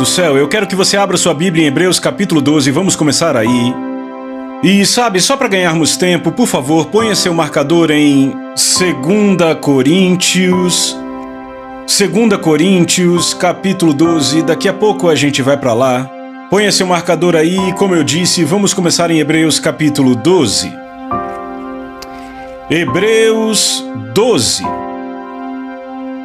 céu, eu quero que você abra sua Bíblia em Hebreus capítulo 12, vamos começar aí. E sabe, só para ganharmos tempo, por favor, ponha seu marcador em 2 Coríntios, capítulo 12, daqui a pouco a gente vai para lá. Ponha seu marcador aí, como eu disse, vamos começar em Hebreus capítulo 12. Hebreus 12.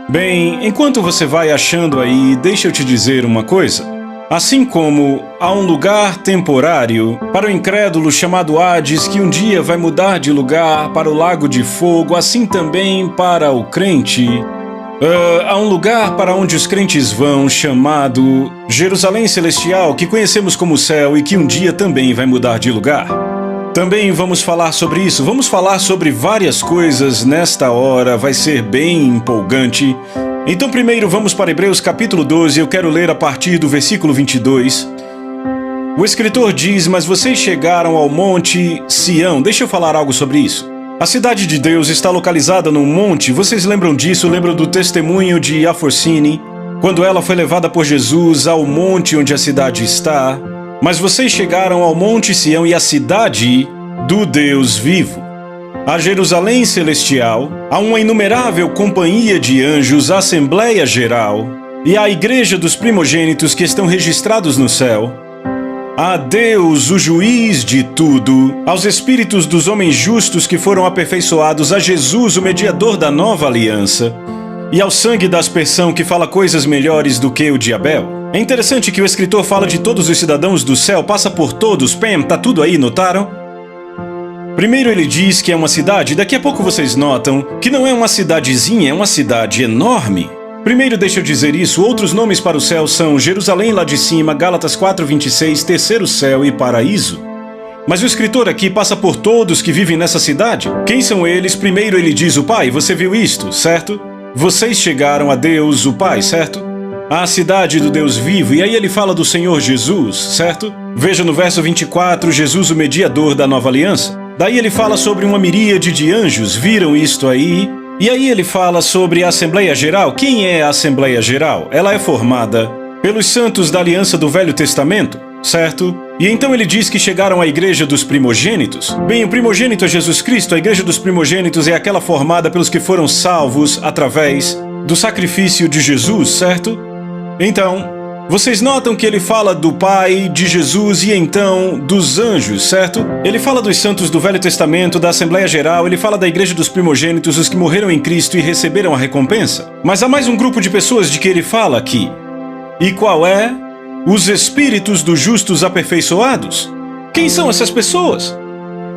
Bem, enquanto você vai achando aí, deixa eu te dizer uma coisa. Assim como há um lugar temporário para o incrédulo chamado Hades, que um dia vai mudar de lugar para o lago de fogo, assim também para o crente. Há um lugar para onde os crentes vão, chamado Jerusalém Celestial, que conhecemos como céu e que um dia também vai mudar de lugar. Também vamos falar sobre isso, vamos falar sobre várias coisas nesta hora, vai ser bem empolgante. Então primeiro vamos para Hebreus capítulo 12, eu quero ler a partir do versículo 22. O escritor diz, mas vocês chegaram ao monte Sião. Deixa eu falar algo sobre isso. A cidade de Deus está localizada num monte, vocês lembram disso, lembram do testemunho de Aforcine, quando ela foi levada por Jesus ao monte onde a cidade está. Mas vocês chegaram ao monte Sião e à cidade do Deus vivo, a Jerusalém Celestial, a uma inumerável companhia de anjos, a Assembleia Geral e à Igreja dos primogênitos que estão registrados no céu, a Deus, o juiz de tudo, aos espíritos dos homens justos que foram aperfeiçoados, a Jesus, o mediador da nova aliança, e ao sangue da aspersão que fala coisas melhores do que o de Abel. É interessante que o escritor fala de todos os cidadãos do céu, passa por todos, tá tudo aí, notaram? Primeiro ele diz que é uma cidade, daqui a pouco vocês notam que não é uma cidadezinha, é uma cidade enorme. Primeiro deixa eu dizer isso, outros nomes para o céu são Jerusalém lá de cima, Gálatas 4:26, terceiro céu e paraíso. Mas o escritor aqui passa por todos que vivem nessa cidade. Quem são eles? Primeiro ele diz o Pai, você viu isto, certo? Vocês chegaram a Deus, o Pai, certo? A cidade do Deus vivo, e aí ele fala do Senhor Jesus, certo? Veja no verso 24, Jesus o mediador da nova aliança. Daí ele fala sobre uma miríade de anjos, viram isto aí? E aí ele fala sobre a Assembleia Geral. Quem é a Assembleia Geral? Ela é formada pelos santos da aliança do Velho Testamento, certo? E então ele diz que chegaram à Igreja dos Primogênitos. Bem, o primogênito é Jesus Cristo, a Igreja dos Primogênitos é aquela formada pelos que foram salvos através do sacrifício de Jesus, certo? Então, vocês notam que ele fala do Pai, de Jesus e então dos anjos, certo? Ele fala dos santos do Velho Testamento, da Assembleia Geral, ele fala da Igreja dos Primogênitos, os que morreram em Cristo e receberam a recompensa. Mas há mais um grupo de pessoas de que ele fala aqui. E qual é? Os espíritos dos justos aperfeiçoados. Quem são essas pessoas?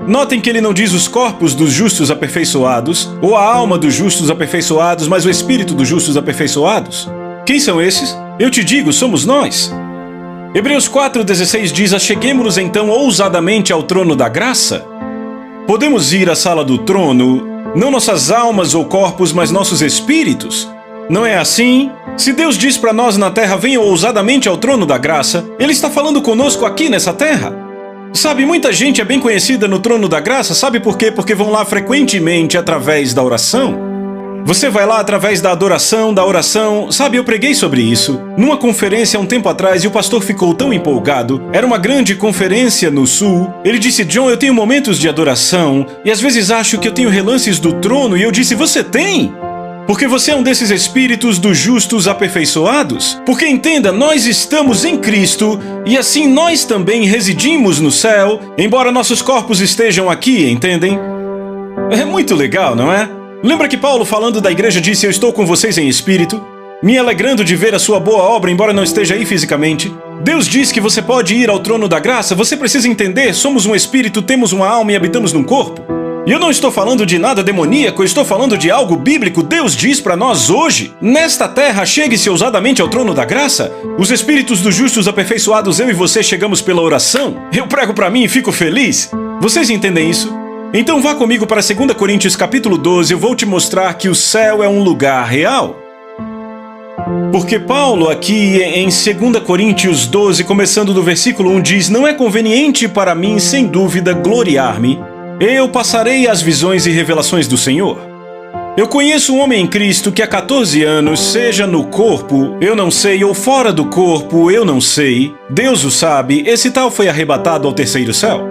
Notem que ele não diz os corpos dos justos aperfeiçoados, ou a alma dos justos aperfeiçoados, mas o espírito dos justos aperfeiçoados. Quem são esses? Eu te digo, somos nós. Hebreus 4:16 diz, acheguemo-nos então ousadamente ao trono da graça. Podemos ir à sala do trono, não nossas almas ou corpos, mas nossos espíritos. Não é assim? Se Deus diz para nós na terra, venham ousadamente ao trono da graça, Ele está falando conosco aqui nessa terra. Sabe, muita gente é bem conhecida no trono da graça, sabe por quê? Porque vão lá frequentemente através da oração. Você vai lá através da adoração, da oração. Sabe, eu preguei sobre isso numa conferência há um tempo atrás e o pastor ficou tão empolgado. Era uma grande conferência no sul. Ele disse, John, eu tenho momentos de adoração e às vezes acho que eu tenho relances do trono. E eu disse, você tem? Porque você é um desses espíritos dos justos aperfeiçoados. Porque entenda, nós estamos em Cristo e assim nós também residimos no céu, embora nossos corpos estejam aqui, entendem? É muito legal, não é? Lembra que Paulo, falando da igreja, disse, eu estou com vocês em espírito, me alegrando de ver a sua boa obra, embora não esteja aí fisicamente. Deus diz que você pode ir ao trono da graça, você precisa entender, somos um espírito, temos uma alma e habitamos num corpo. E eu não estou falando de nada demoníaco, eu estou falando de algo bíblico. Deus diz para nós hoje, nesta terra, chegue-se ousadamente ao trono da graça. Os espíritos dos justos aperfeiçoados, eu e você chegamos pela oração. Eu prego para mim e fico feliz. Vocês entendem isso? Então vá comigo para 2 Coríntios capítulo 12, eu vou te mostrar que o céu é um lugar real. Porque Paulo aqui em 2 Coríntios 12, começando do versículo 1, diz, não é conveniente para mim, sem dúvida, gloriar-me. Eu passarei as visões e revelações do Senhor. Eu conheço um homem em Cristo que há 14 anos, seja no corpo, eu não sei, ou fora do corpo, eu não sei, Deus o sabe, esse tal foi arrebatado ao terceiro céu.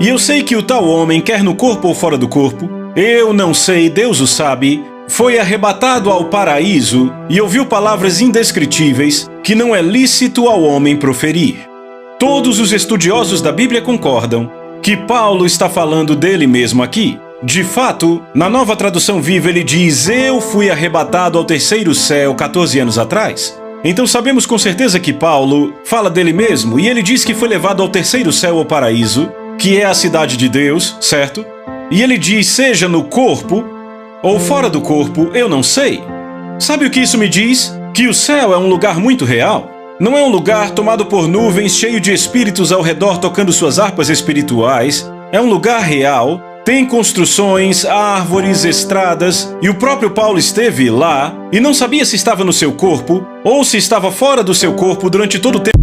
E eu sei que o tal homem, quer no corpo ou fora do corpo, eu não sei, Deus o sabe, foi arrebatado ao paraíso e ouviu palavras indescritíveis que não é lícito ao homem proferir. Todos os estudiosos da Bíblia concordam que Paulo está falando dele mesmo aqui. De fato, na Nova Tradução Viva ele diz: eu fui arrebatado ao terceiro céu 14 anos atrás. Então sabemos com certeza que Paulo fala dele mesmo, e ele diz que foi levado ao terceiro céu ou paraíso, que é a cidade de Deus, certo? E ele diz: seja no corpo ou fora do corpo, eu não sei. Sabe o que isso me diz? Que o céu é um lugar muito real. Não é um lugar tomado por nuvens, cheio de espíritos ao redor tocando suas harpas espirituais. É um lugar real. Tem construções, árvores, estradas, e o próprio Paulo esteve lá e não sabia se estava no seu corpo ou se estava fora do seu corpo durante todo o tempo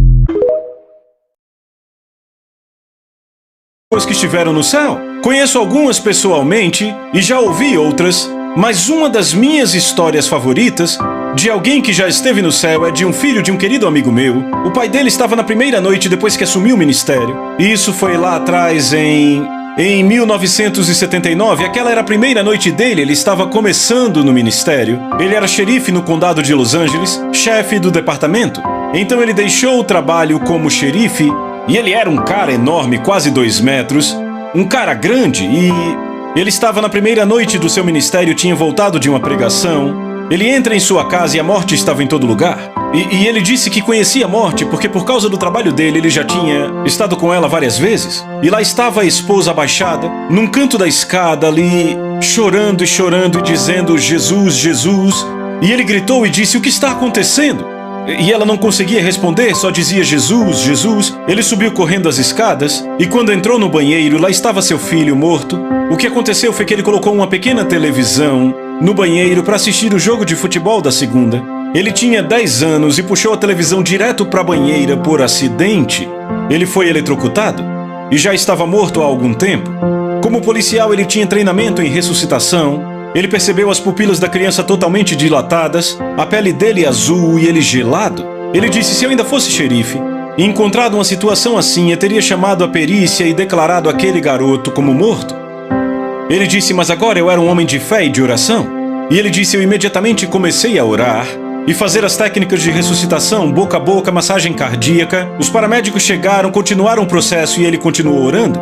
que estiveram no céu. Conheço algumas pessoalmente e já ouvi outras, mas uma das minhas histórias favoritas de alguém que já esteve no céu é de um filho de um querido amigo meu. O pai dele estava na primeira noite depois que assumiu o ministério. Isso foi lá atrás em 1979, aquela era a primeira noite dele, ele estava começando no ministério. Ele era xerife no condado de Los Angeles, chefe do departamento. Então ele deixou o trabalho como xerife, e ele era um cara enorme, quase 2 metros, um cara grande, e ele estava na primeira noite do seu ministério, tinha voltado de uma pregação. Ele entra em sua casa e a morte estava em todo lugar. E ele disse que conhecia a morte porque por causa do trabalho dele ele já tinha estado com ela várias vezes. E lá estava a esposa abaixada, num canto da escada ali, chorando e dizendo: Jesus, Jesus. E ele gritou e disse: o que está acontecendo? E ela não conseguia responder, só dizia: Jesus, Jesus. Ele subiu correndo as escadas e quando entrou no banheiro, lá estava seu filho morto. O que aconteceu foi que ele colocou uma pequena televisão no banheiro para assistir o jogo de futebol da segunda. Ele tinha 10 anos e puxou a televisão direto para a banheira por acidente. Ele foi eletrocutado e já estava morto há algum tempo. Como policial, ele tinha treinamento em ressuscitação. Ele percebeu as pupilas da criança totalmente dilatadas, a pele dele azul e ele gelado. Ele disse: se eu ainda fosse xerife e encontrado uma situação assim, eu teria chamado a perícia e declarado aquele garoto como morto. Ele disse: mas agora eu era um homem de fé e de oração. E ele disse: eu imediatamente comecei a orar e fazer as técnicas de ressuscitação, boca a boca, massagem cardíaca. Os paramédicos chegaram, continuaram o processo e ele continuou orando.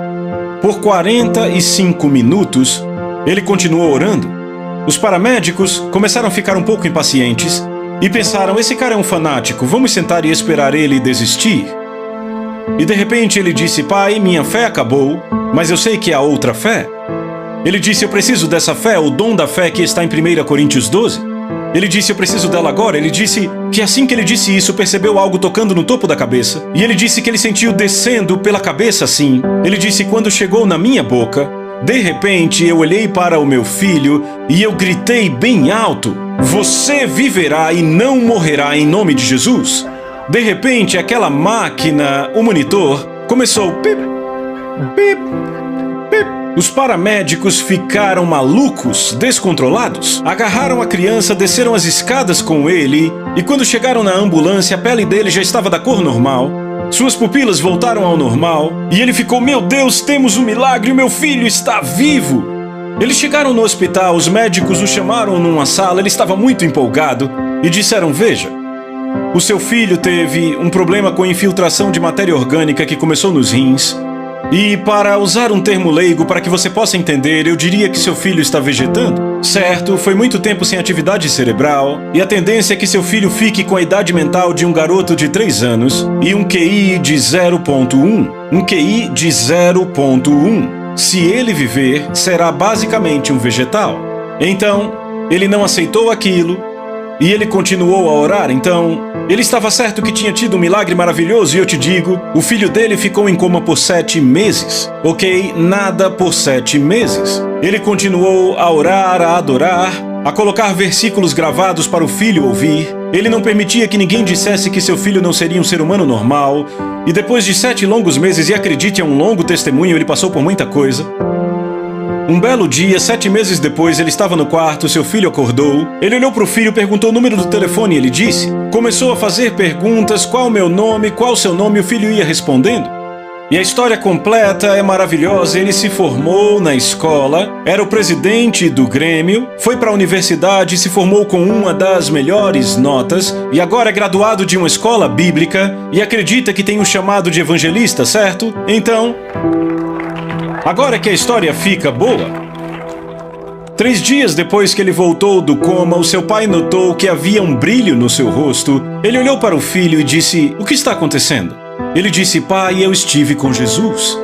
Por 45 minutos, ele continuou orando. Os paramédicos começaram a ficar um pouco impacientes e pensaram: esse cara é um fanático, vamos sentar e esperar ele desistir. E de repente ele disse: pai, minha fé acabou, mas eu sei que há outra fé. Ele disse: eu preciso dessa fé, o dom da fé que está em 1 Coríntios 12. Ele disse: eu preciso dela agora. Ele disse que assim que ele disse isso, percebeu algo tocando no topo da cabeça. E ele disse que ele sentiu descendo pela cabeça assim. Ele disse: quando chegou na minha boca, de repente eu olhei para o meu filho e eu gritei bem alto: você viverá e não morrerá em nome de Jesus. De repente aquela máquina, o monitor, começou pip, pip, pip. Os paramédicos ficaram malucos, descontrolados. Agarraram a criança, desceram as escadas com ele e quando chegaram na ambulância, a pele dele já estava da cor normal. Suas pupilas voltaram ao normal e ele ficou: meu Deus, temos um milagre, o meu filho está vivo. Eles chegaram no hospital, os médicos o chamaram numa sala, ele estava muito empolgado e disseram: veja, o seu filho teve um problema com infiltração de matéria orgânica que começou nos rins. E para usar um termo leigo para que você possa entender, eu diria que seu filho está vegetando. Certo, foi muito tempo sem atividade cerebral e a tendência é que seu filho fique com a idade mental de um garoto de 3 anos e um QI de 0.1. Um QI de 0.1. Se ele viver, será basicamente um vegetal. Então, ele não aceitou aquilo e ele continuou a orar. Então, ele estava certo que tinha tido um milagre maravilhoso e eu te digo, o filho dele ficou em coma por 7 meses. Ok? Nada por 7 meses. Ele continuou a orar, a adorar, a colocar versículos gravados para o filho ouvir. Ele não permitia que ninguém dissesse que seu filho não seria um ser humano normal. E depois de 7 longos meses, e acredite, é um longo testemunho, ele passou por muita coisa. Um belo dia, 7 meses depois, ele estava no quarto, seu filho acordou. Ele olhou para o filho, perguntou o número do telefone e ele disse. Começou a fazer perguntas, qual o meu nome, qual o seu nome, e o filho ia respondendo. E a história completa é maravilhosa. Ele se formou na escola, era o presidente do Grêmio, foi para a universidade, se formou com uma das melhores notas e agora é graduado de uma escola bíblica e acredita que tem um chamado de evangelista, certo? Então, agora que a história fica boa. 3 dias depois que ele voltou do coma, o seu pai notou que havia um brilho no seu rosto. Ele olhou para o filho e disse, o que está acontecendo? Ele disse, pai, eu estive com Jesus.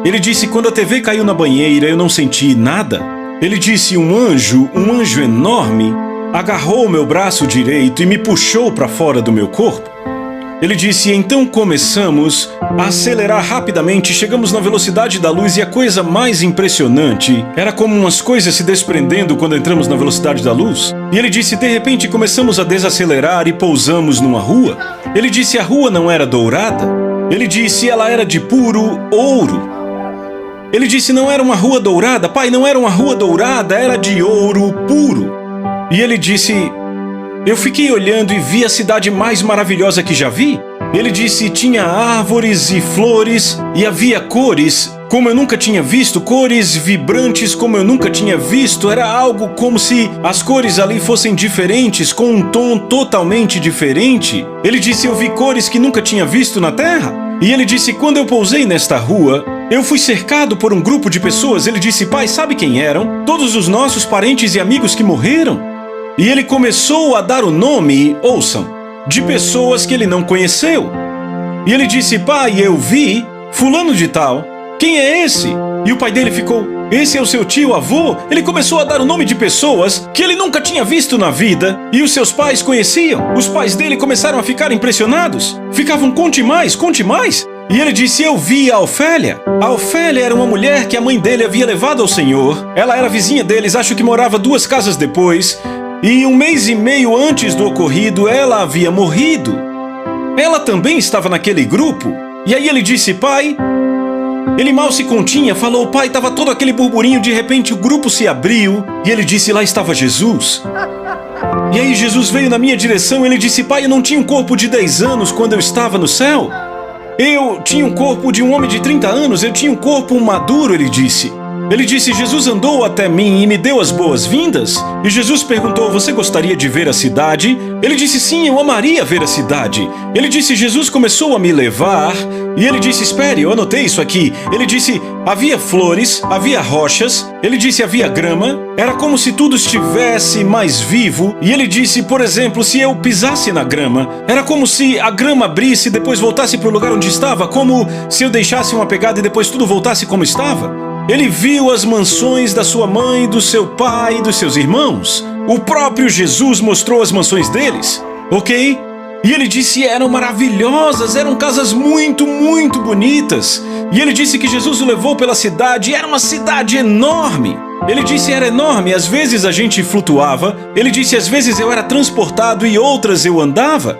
Ele disse, quando a TV caiu na banheira, eu não senti nada. Ele disse, um anjo enorme, agarrou meu braço direito e me puxou para fora do meu corpo. Ele disse, então começamos a acelerar rapidamente, chegamos na velocidade da luz e a coisa mais impressionante era como umas coisas se desprendendo quando entramos na velocidade da luz. E ele disse, de repente começamos a desacelerar e pousamos numa rua. Ele disse, a rua não era dourada. Ele disse, ela era de puro ouro. Ele disse, não era uma rua dourada, pai, não era uma rua dourada, era de ouro puro. E ele disse, eu fiquei olhando e vi a cidade mais maravilhosa que já vi. Ele disse, tinha árvores e flores e havia cores como eu nunca tinha visto, cores vibrantes como eu nunca tinha visto. Era algo como se as cores ali fossem diferentes, com um tom totalmente diferente. Ele disse, eu vi cores que nunca tinha visto na terra. E ele disse, quando eu pousei nesta rua, eu fui cercado por um grupo de pessoas. Ele disse, pai, sabe quem eram? Todos os nossos parentes e amigos que morreram. E ele começou a dar o nome, ouçam, de pessoas que ele não conheceu. E ele disse, pai, eu vi fulano de tal. Quem é esse? E o pai dele ficou, esse é o seu tio, avô? Ele começou a dar o nome de pessoas que ele nunca tinha visto na vida. E os seus pais conheciam. Os pais dele começaram a ficar impressionados. Ficavam, conte mais, conte mais. E ele disse, eu vi a Ofélia. A Ofélia era uma mulher que a mãe dele havia levado ao Senhor. Ela era vizinha deles, acho que morava 2 casas depois. E 1 mês e meio antes do ocorrido, ela havia morrido. Ela também estava naquele grupo. E aí ele disse, pai... Ele mal se continha, falou, pai, estava todo aquele burburinho, de repente o grupo se abriu. E ele disse, lá estava Jesus. E aí Jesus veio na minha direção, ele disse, pai, eu não tinha um corpo de 10 anos quando eu estava no céu. Eu tinha um corpo de um homem de 30 anos, eu tinha um corpo maduro, ele disse. Ele disse, Jesus andou até mim e me deu as boas-vindas. E Jesus perguntou, você gostaria de ver a cidade? Ele disse, sim, eu amaria ver a cidade. Ele disse, Jesus começou a me levar. E ele disse, espere, eu anotei isso aqui. Ele disse, havia flores, havia rochas. Ele disse, havia grama. Era como se tudo estivesse mais vivo. E ele disse, por exemplo, se eu pisasse na grama, era como se a grama abrisse e depois voltasse para o lugar onde estava. Como se eu deixasse uma pegada e depois tudo voltasse como estava. Ele viu as mansões da sua mãe, do seu pai e dos seus irmãos. O próprio Jesus mostrou as mansões deles, ok? E ele disse eram maravilhosas, eram casas muito, muito bonitas. E ele disse que Jesus o levou pela cidade, era uma cidade enorme. Ele disse era enorme, às vezes a gente flutuava. Ele disse às vezes eu era transportado e outras eu andava.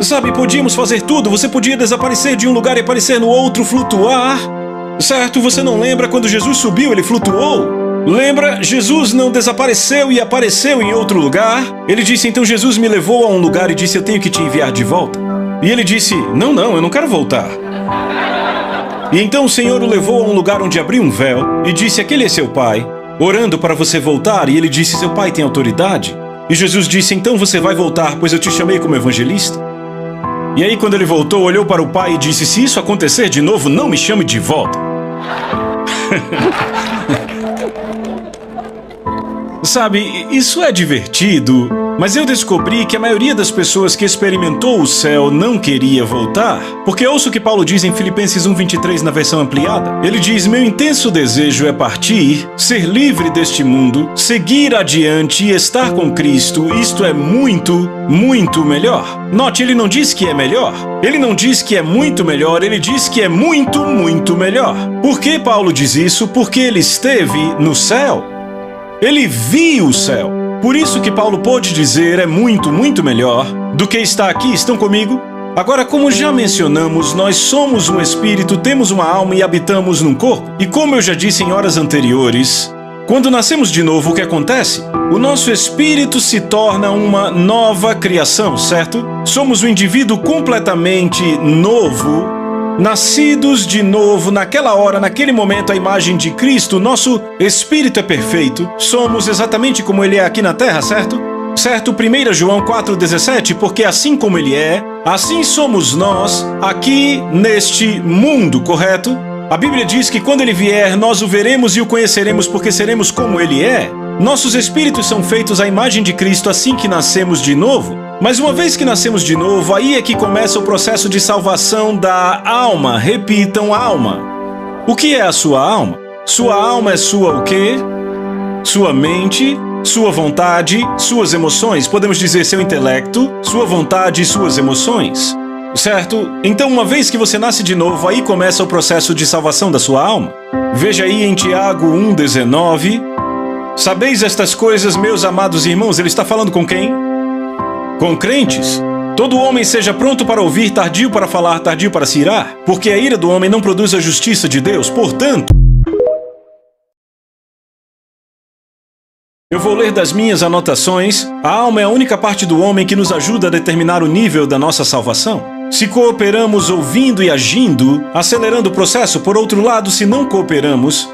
Sabe, podíamos fazer tudo, você podia desaparecer de um lugar e aparecer no outro, flutuar. Certo, você não lembra quando Jesus subiu, ele flutuou? Lembra, Jesus não desapareceu e apareceu em outro lugar? Ele disse, então Jesus me levou a um lugar e disse, eu tenho que te enviar de volta. E ele disse, não, eu não quero voltar. E então o Senhor o levou a um lugar onde abriu um véu e disse, aquele é seu pai, orando para você voltar. E ele disse, seu pai tem autoridade. E Jesus disse, então você vai voltar, pois eu te chamei como evangelista. E aí quando ele voltou, olhou para o pai e disse, se isso acontecer de novo, não me chame de volta. Sabe, isso é divertido, mas eu descobri que a maioria das pessoas que experimentou o céu não queria voltar. Porque ouço o que Paulo diz em Filipenses 1:23 na versão ampliada. Ele diz, meu intenso desejo é partir, ser livre deste mundo, seguir adiante e estar com Cristo. Isto é muito, muito melhor. Note, ele não diz que é melhor. Ele não diz que é muito melhor, ele diz que é muito, muito melhor. Por que Paulo diz isso? Porque ele esteve no céu. Ele viu o céu. Por isso que Paulo pôde dizer é muito, muito melhor do que estar aqui. Estão comigo? Agora, como já mencionamos, nós somos um espírito, temos uma alma e habitamos num corpo. E como eu já disse em horas anteriores, quando nascemos de novo, o que acontece? O nosso espírito se torna uma nova criação, certo? Somos um indivíduo completamente novo, nascidos de novo, naquela hora, naquele momento, a imagem de Cristo. Nosso espírito é perfeito. Somos exatamente como ele é aqui na terra, certo? Certo, 1 João 4,17, porque assim como ele é, assim somos nós aqui neste mundo, correto? A Bíblia diz que quando ele vier, nós o veremos e o conheceremos porque seremos como ele é. Nossos espíritos são feitos à imagem de Cristo assim que nascemos de novo. Mas uma vez que nascemos de novo, aí é que começa o processo de salvação da alma. Repitam, alma. O que é a sua alma? Sua alma é sua o quê? Sua mente, sua vontade, suas emoções, podemos dizer seu intelecto, sua vontade e suas emoções. Certo? Então, uma vez que você nasce de novo, aí começa o processo de salvação da sua alma. Veja aí em Tiago 1,19. Sabeis estas coisas, meus amados irmãos, ele está falando com quem? Com crentes. Todo homem seja pronto para ouvir, tardio para falar, tardio para se irar, porque a ira do homem não produz a justiça de Deus. Portanto, eu vou ler das minhas anotações. A alma é a única parte do homem que nos ajuda a determinar o nível da nossa salvação. Se cooperamos ouvindo e agindo, acelerando o processo. Por outro lado, se não cooperamos,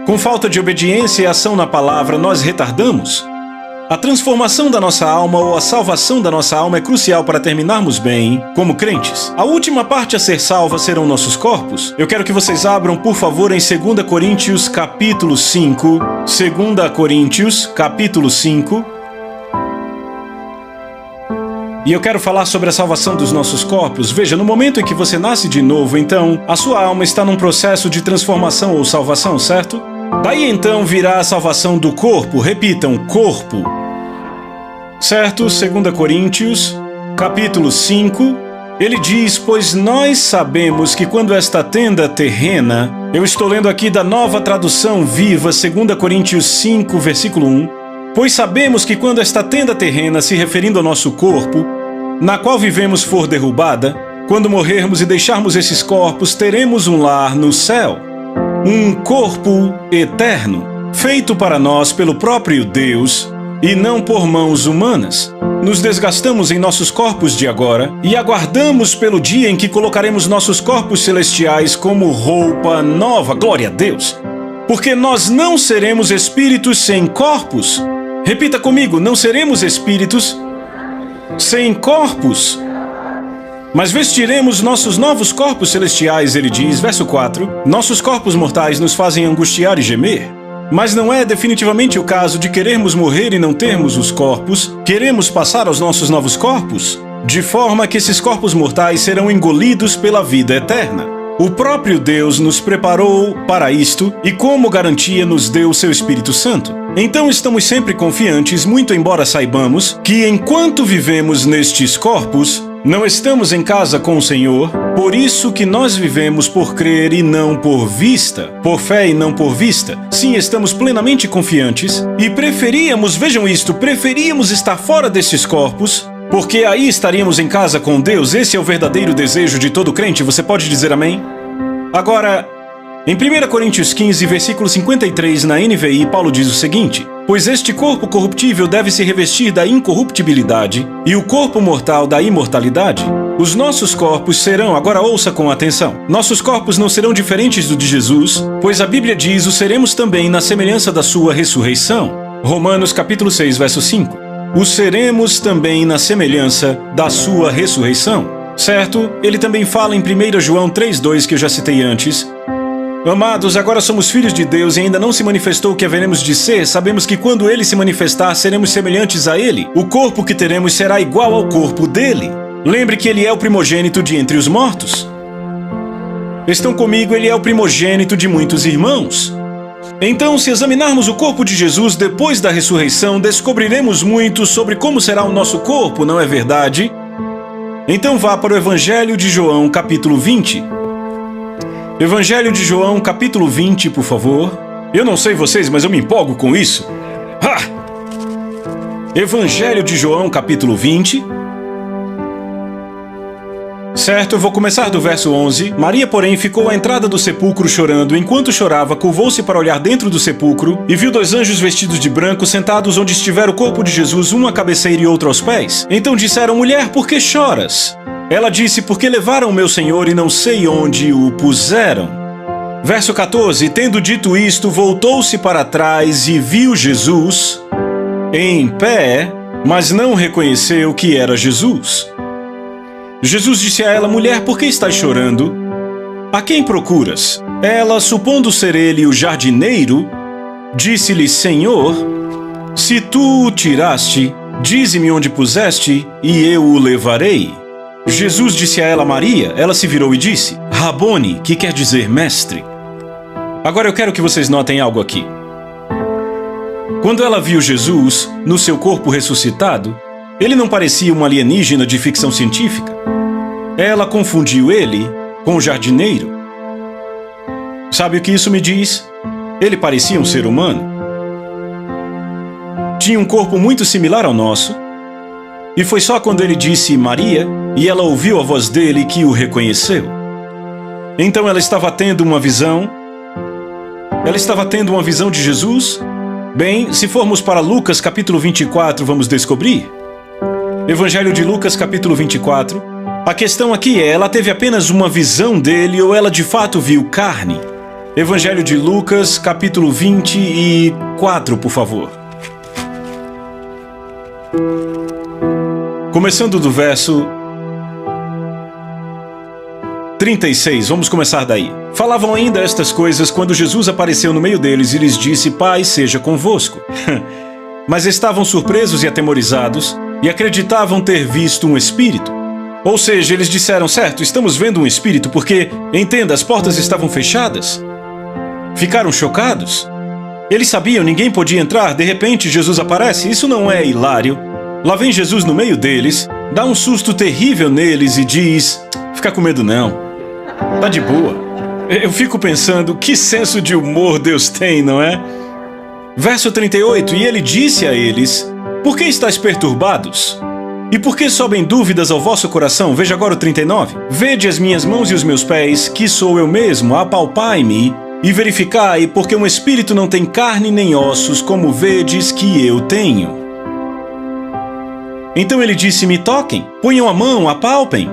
com falta de obediência e ação na palavra, nós retardamos. A transformação da nossa alma ou a salvação da nossa alma é crucial para terminarmos bem como crentes. A última parte a ser salva serão nossos corpos. Eu quero que vocês abram, por favor, em 2 Coríntios capítulo 5. 2 Coríntios capítulo 5. E eu quero falar sobre a salvação dos nossos corpos. Veja, no momento em que você nasce de novo, então, a sua alma está num processo de transformação ou salvação, certo? Daí então virá a salvação do corpo. Repitam, corpo. Certo? 2 Coríntios, capítulo 5. Ele diz, pois nós sabemos que quando esta tenda terrena... Eu estou lendo aqui da Nova Tradução Viva, 2 Coríntios 5, versículo 1. Pois sabemos que quando esta tenda terrena, se referindo ao nosso corpo, na qual vivemos for derrubada, quando morrermos e deixarmos esses corpos, teremos um lar no céu. Um corpo eterno, feito para nós pelo próprio Deus e não por mãos humanas. Nos desgastamos em nossos corpos de agora e aguardamos pelo dia em que colocaremos nossos corpos celestiais como roupa nova. Glória a Deus! Porque nós não seremos espíritos sem corpos. Repita comigo, não seremos espíritos sem corpos. Mas vestiremos nossos novos corpos celestiais, ele diz, verso 4. Nossos corpos mortais nos fazem angustiar e gemer. Mas não é definitivamente o caso de querermos morrer e não termos os corpos. Queremos passar aos nossos novos corpos, de forma que esses corpos mortais serão engolidos pela vida eterna. O próprio Deus nos preparou para isto e, como garantia, nos deu o seu Espírito Santo. Então estamos sempre confiantes, muito embora saibamos que enquanto vivemos nestes corpos, não estamos em casa com o Senhor, por isso que nós vivemos por crer e não por vista, por fé e não por vista. Sim, estamos plenamente confiantes e preferíamos, vejam isto, preferíamos estar fora desses corpos, porque aí estaríamos em casa com Deus. Esse é o verdadeiro desejo de todo crente, você pode dizer amém? Agora, em 1 Coríntios 15, versículo 53, na NVI, Paulo diz o seguinte: pois este corpo corruptível deve se revestir da incorruptibilidade e o corpo mortal da imortalidade. Os nossos corpos serão, agora ouça com atenção, nossos corpos não serão diferentes do de Jesus, pois a Bíblia diz, o seremos também na semelhança da sua ressurreição. Romanos capítulo 6, verso 5. O seremos também na semelhança da sua ressurreição. Certo? Ele também fala em 1 João 3,2, que eu já citei antes. Amados, agora somos filhos de Deus e ainda não se manifestou o que haveremos de ser. Sabemos que quando Ele se manifestar, seremos semelhantes a Ele. O corpo que teremos será igual ao corpo dele. Lembre que Ele é o primogênito de entre os mortos. Estão comigo, Ele é o primogênito de muitos irmãos. Então, se examinarmos o corpo de Jesus depois da ressurreição, descobriremos muito sobre como será o nosso corpo, não é verdade? Então vá para o Evangelho de João, capítulo 20. Evangelho de João, capítulo 20, por favor. Eu não sei vocês, mas eu me empolgo com isso. Ha! Evangelho de João, capítulo 20. Certo, eu vou começar do verso 11. Maria, porém, ficou à entrada do sepulcro chorando. Enquanto chorava, curvou-se para olhar dentro do sepulcro e viu 2 anjos vestidos de branco sentados onde estivera o corpo de Jesus, um à cabeceira e outro aos pés. Então disseram: mulher, por que choras? Ela disse: porque levaram o meu Senhor e não sei onde o puseram. Verso 14. Tendo dito isto, voltou-se para trás e viu Jesus em pé, mas não reconheceu que era Jesus. Jesus disse a ela: mulher, por que estás chorando? A quem procuras? Ela, supondo ser ele o jardineiro, disse-lhe: Senhor, se tu o tiraste, dize-me onde puseste, e eu o levarei. Jesus disse a ela: Maria. Ela se virou e disse: Rabone, que quer dizer mestre. Agora eu quero que vocês notem algo aqui. Quando ela viu Jesus no seu corpo ressuscitado, ele não parecia um alienígena de ficção científica. Ela confundiu ele com o jardineiro. Sabe o que isso me diz? Ele parecia um ser humano. Tinha um corpo muito similar ao nosso. E foi só quando ele disse Maria e ela ouviu a voz dele que o reconheceu. Então ela estava tendo uma visão. Ela estava tendo uma visão de Jesus. Bem, se formos para Lucas capítulo 24, vamos descobrir. Evangelho de Lucas capítulo 24. A questão aqui é, ela teve apenas uma visão dele ou ela de fato viu carne? Evangelho de Lucas capítulo 24, por favor. Começando do verso 36, vamos começar daí. Falavam ainda estas coisas quando Jesus apareceu no meio deles e lhes disse: Pai seja convosco. Mas estavam surpresos e atemorizados e acreditavam ter visto um espírito. Ou seja, eles disseram: certo, estamos vendo um espírito porque, entenda, as portas estavam fechadas. Ficaram chocados. Eles sabiam, ninguém podia entrar, de repente Jesus aparece. Isso não é hilário? Lá vem Jesus no meio deles, dá um susto terrível neles e diz: fica com medo não, tá de boa. Eu fico pensando, que senso de humor Deus tem, não é? Verso 38, e ele disse a eles: por que estáis perturbados? E por que sobem dúvidas ao vosso coração? Veja agora o 39. Vede as minhas mãos e os meus pés, que sou eu mesmo, apalpai-me e verificai, porque um espírito não tem carne nem ossos, como vedes que eu tenho. Então ele disse: me toquem, ponham a mão, apalpem,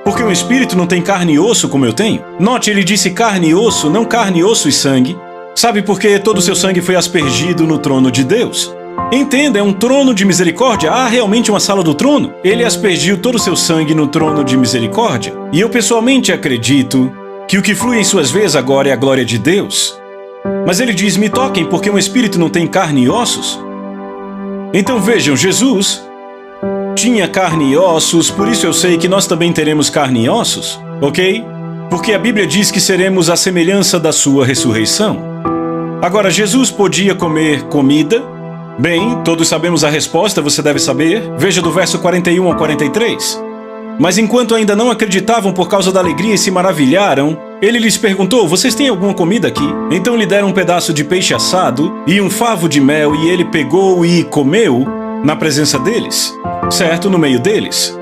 porque um espírito não tem carne e osso como eu tenho. Note, ele disse carne e osso, não carne, osso e sangue. Sabe por que todo o seu sangue foi aspergido no trono de Deus? Entenda, é um trono de misericórdia. Há realmente uma sala do trono. Ele aspergiu todo o seu sangue no trono de misericórdia. E eu pessoalmente acredito que o que flui em suas veias agora é a glória de Deus. Mas ele diz: me toquem, porque um espírito não tem carne e ossos. Então vejam, Jesus tinha carne e ossos, por isso eu sei que nós também teremos carne e ossos, ok? Porque a Bíblia diz que seremos a semelhança da sua ressurreição. Agora, Jesus podia comer comida? Bem, todos sabemos a resposta, você deve saber. Veja do verso 41 ao 43. Mas enquanto ainda não acreditavam por causa da alegria e se maravilharam, ele lhes perguntou: vocês têm alguma comida aqui? Então lhe deram um pedaço de peixe assado e um favo de mel, e ele pegou e comeu na presença deles, certo? No meio deles.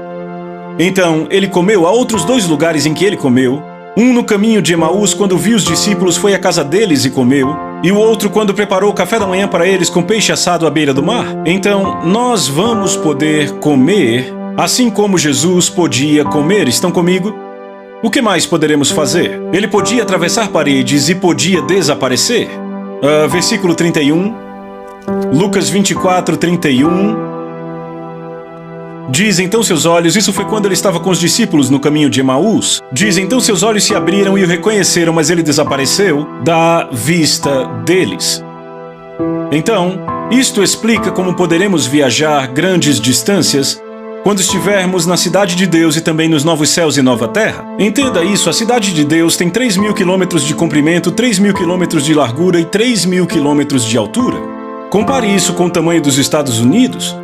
Então ele comeu. Há outros 2 lugares em que ele comeu. Um no caminho de Emaús, quando viu os discípulos, foi à casa deles e comeu. E o outro quando preparou o café da manhã para eles com peixe assado à beira do mar. Então nós vamos poder comer assim como Jesus podia comer. Estão comigo? O que mais poderemos fazer? Ele podia atravessar paredes e podia desaparecer. Versículo 31. Lucas 24, 31. Diz: então seus olhos, isso foi quando ele estava com os discípulos no caminho de Emaús. Diz: então seus olhos se abriram e o reconheceram, mas ele desapareceu da vista deles. Então, isto explica como poderemos viajar grandes distâncias quando estivermos na cidade de Deus e também nos novos céus e nova terra. Entenda isso, a cidade de Deus tem 3.000 quilômetros de comprimento, 3.000 quilômetros de largura e 3.000 quilômetros de altura. Compare isso com o tamanho dos Estados Unidos.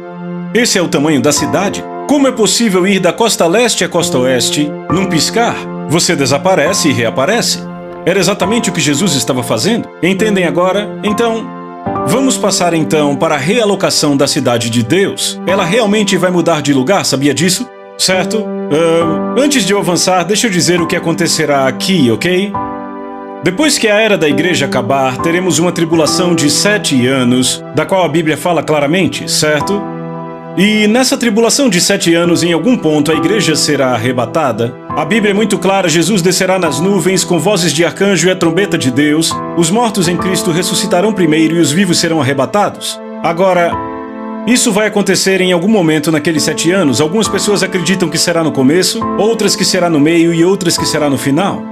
Esse é o tamanho da cidade. Como é possível ir da costa leste à costa oeste num piscar? Você desaparece e reaparece. Era exatamente o que Jesus estava fazendo. Entendem agora? Então, vamos passar então para a realocação da cidade de Deus. Ela realmente vai mudar de lugar, sabia disso? Certo? Antes de eu avançar, deixa eu dizer o que acontecerá aqui, ok? Depois que a era da igreja acabar, teremos uma tribulação de 7 anos, da qual a Bíblia fala claramente, certo? E nessa tribulação de 7 anos, em algum ponto, a igreja será arrebatada. A Bíblia é muito clara, Jesus descerá nas nuvens com vozes de arcanjo e a trombeta de Deus. Os mortos em Cristo ressuscitarão primeiro e os vivos serão arrebatados. Agora, isso vai acontecer em algum momento naqueles 7 anos. Algumas pessoas acreditam que será no começo, outras que será no meio e outras que será no final.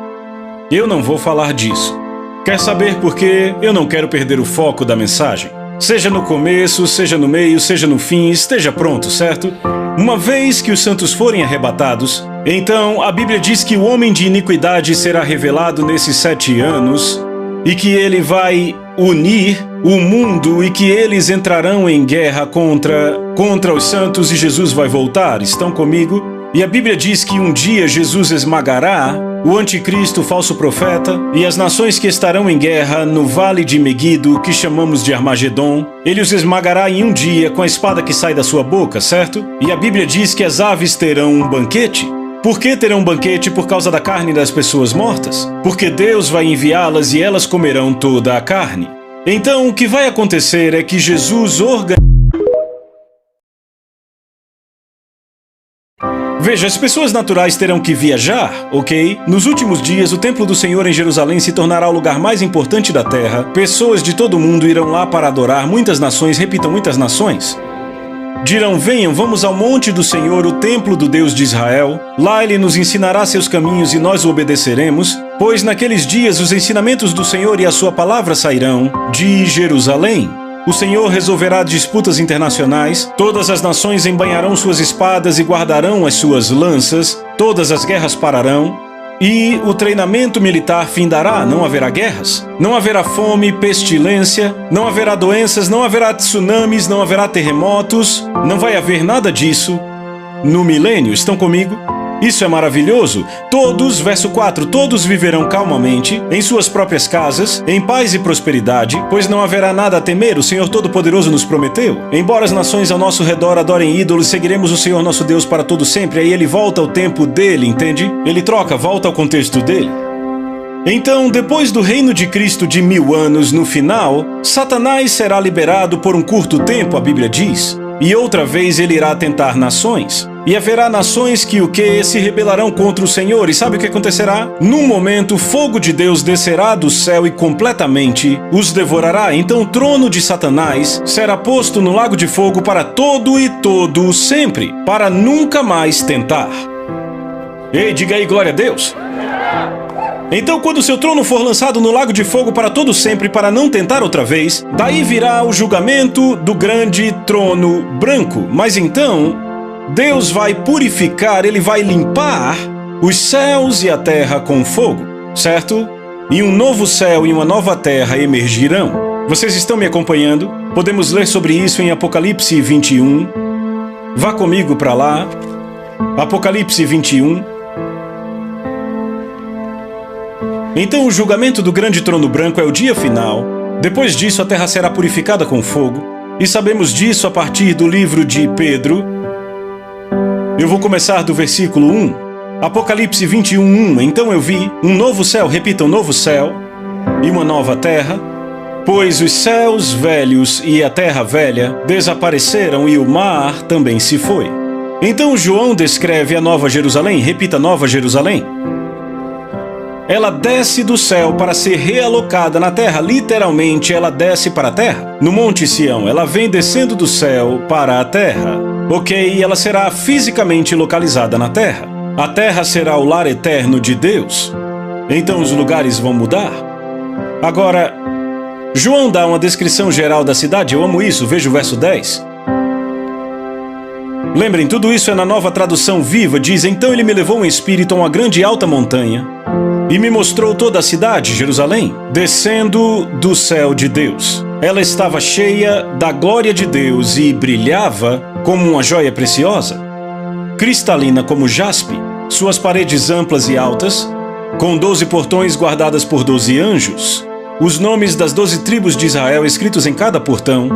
Eu não vou falar disso. Quer saber por quê? Eu não quero perder o foco da mensagem. Seja no começo, seja no meio, seja no fim, esteja pronto, certo? Uma vez que os santos forem arrebatados, então a Bíblia diz que o homem de iniquidade será revelado nesses 7 anos e que ele vai unir o mundo e que eles entrarão em guerra contra os santos e Jesus vai voltar. Estão comigo? E a Bíblia diz que um dia Jesus esmagará o anticristo, o falso profeta, e as nações que estarão em guerra no vale de Meguido, que chamamos de Armagedon, ele os esmagará em um dia com a espada que sai da sua boca, certo? E a Bíblia diz que as aves terão um banquete. Por que terão um banquete? Por causa da carne das pessoas mortas? Porque Deus vai enviá-las e elas comerão toda a carne. Então, o que vai acontecer é que Jesus Veja, as pessoas naturais terão que viajar, ok? Nos últimos dias, o templo do Senhor em Jerusalém se tornará o lugar mais importante da terra. Pessoas de todo mundo irão lá para adorar. Muitas nações, repitam, muitas nações, dirão: venham, vamos ao monte do Senhor, o templo do Deus de Israel. Lá ele nos ensinará seus caminhos e nós o obedeceremos. Pois naqueles dias os ensinamentos do Senhor e a sua palavra sairão de Jerusalém. O Senhor resolverá disputas internacionais, todas as nações embanharão suas espadas e guardarão as suas lanças, todas as guerras pararão, e o treinamento militar findará, não haverá guerras, não haverá fome, pestilência, não haverá doenças, não haverá tsunamis, não haverá terremotos, não vai haver nada disso no milênio. Estão comigo? Isso é maravilhoso. Todos, verso 4, todos viverão calmamente em suas próprias casas, em paz e prosperidade, pois não haverá nada a temer, o Senhor Todo-Poderoso nos prometeu. Embora as nações ao nosso redor adorem ídolos, seguiremos o Senhor nosso Deus para todo sempre. Aí ele volta ao tempo dele, entende? Ele troca, volta ao contexto dele. Então, depois do reino de Cristo de 1000 anos, no final, Satanás será liberado por um curto tempo, a Bíblia diz. E outra vez ele irá tentar nações. E haverá nações que se rebelarão contra o Senhor. E sabe o que acontecerá? Num momento, o fogo de Deus descerá do céu e completamente os devorará. Então o trono de Satanás será posto no lago de fogo para todo e todo sempre, para nunca mais tentar. Ei, diga aí, glória a Deus! Então, quando seu trono for lançado no lago de fogo para todo sempre, para não tentar outra vez, daí virá o julgamento do grande trono branco. Mas então, Deus vai purificar, ele vai limpar os céus e a terra com fogo, certo? E um novo céu e uma nova terra emergirão. Vocês estão me acompanhando? Podemos ler sobre isso em Apocalipse 21. Vá comigo para lá. Apocalipse 21. Então o julgamento do grande trono branco é o dia final. Depois disso a terra será purificada com fogo. E sabemos disso a partir do livro de Pedro. Eu vou começar do versículo 1. Apocalipse 21, 1. Então eu vi um novo céu, repita, um novo céu, e uma nova terra, pois os céus velhos e a terra velha desapareceram e o mar também se foi. Então João descreve a Nova Jerusalém, repita, Nova Jerusalém. Ela desce do céu para ser realocada na terra. Literalmente, ela desce para a terra. No Monte Sião, ela vem descendo do céu para a terra. Ok, ela será fisicamente localizada na terra. A terra será o lar eterno de Deus. Então os lugares vão mudar. Agora, João dá uma descrição geral da cidade. Eu amo isso, veja o verso 10. Lembrem, tudo isso é na Nova Tradução Viva. Diz: então ele me levou em espírito a uma grande e alta montanha e me mostrou toda a cidade, Jerusalém, descendo do céu de Deus. Ela estava cheia da glória de Deus e brilhava como uma joia preciosa, cristalina como jaspe, suas paredes amplas e altas, com 12 portões guardadas por 12 anjos, os nomes das 12 tribos de Israel escritos em cada portão.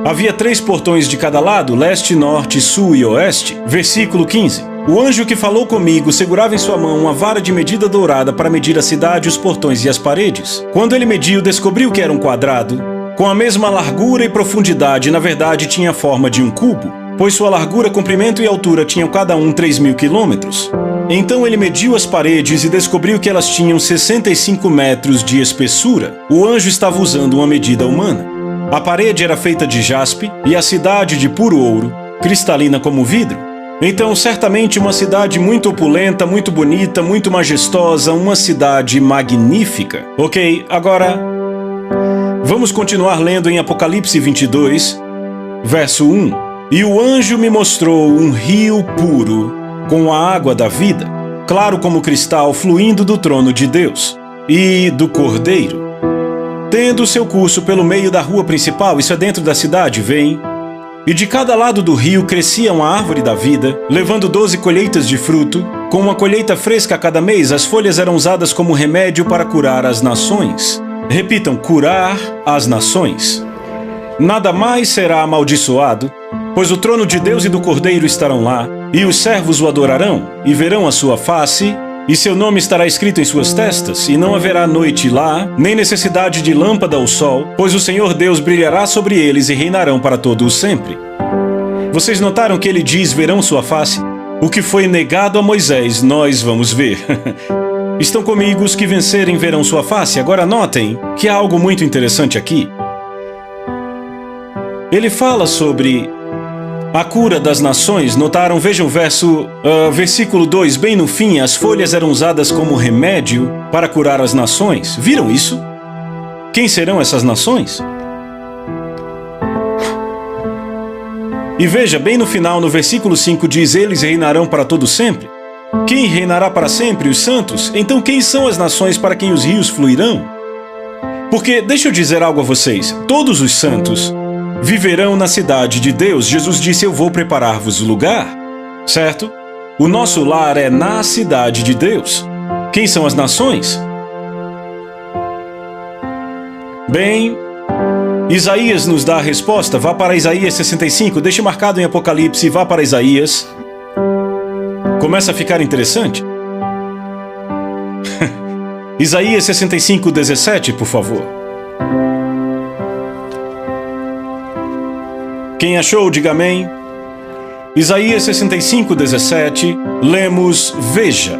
Havia 3 portões de cada lado, leste, norte, sul e oeste. Versículo 15. O anjo que falou comigo segurava em sua mão uma vara de medida dourada para medir a cidade, os portões e as paredes. Quando ele mediu, descobriu que era um quadrado, com a mesma largura e profundidade, na verdade tinha a forma de um cubo, pois sua largura, comprimento e altura tinham cada um 3.000 quilômetros. Então ele mediu as paredes e descobriu que elas tinham 65 metros de espessura. O anjo estava usando uma medida humana. A parede era feita de jaspe e a cidade de puro ouro, cristalina como vidro. Então, certamente uma cidade muito opulenta, muito bonita, muito majestosa, uma cidade magnífica. Ok, agora vamos continuar lendo em Apocalipse 22, verso 1. E o anjo me mostrou um rio puro, com a água da vida, claro como cristal, fluindo do trono de Deus e do Cordeiro, tendo seu curso pelo meio da rua principal, isso é dentro da cidade, vem. E de cada lado do rio crescia uma árvore da vida, levando 12 colheitas de fruto. Com uma colheita fresca a cada mês, as folhas eram usadas como remédio para curar as nações. Repitam, curar as nações. Nada mais será amaldiçoado, pois o trono de Deus e do Cordeiro estarão lá, e os servos o adorarão, e verão a sua face, e seu nome estará escrito em suas testas, e não haverá noite lá, nem necessidade de lâmpada ou sol, pois o Senhor Deus brilhará sobre eles e reinarão para todo o sempre. Vocês notaram que ele diz verão sua face? O que foi negado a Moisés, nós vamos ver. Estão comigo os que vencerem verão sua face? Agora notem que há algo muito interessante aqui. Ele fala sobre a cura das nações. Notaram? Vejam o versículo 2, bem no fim, as folhas eram usadas como remédio para curar as nações. Viram isso? Quem serão essas nações? E veja, bem no final, no versículo 5, diz, eles reinarão para todo sempre. Quem reinará para sempre? Os santos? Então quem são as nações para quem os rios fluirão? Porque, deixa eu dizer algo a vocês, todos os santos viverão na cidade de Deus. Jesus disse, eu vou preparar-vos o lugar, certo? O nosso lar é na cidade de Deus. Quem são as nações? Bem, Isaías nos dá a resposta. Vá para Isaías 65, deixe marcado em Apocalipse, vá para Isaías. Começa a ficar interessante. Isaías 65, 17, por favor. Quem achou, diga amém. Isaías 65, 17, lemos, veja,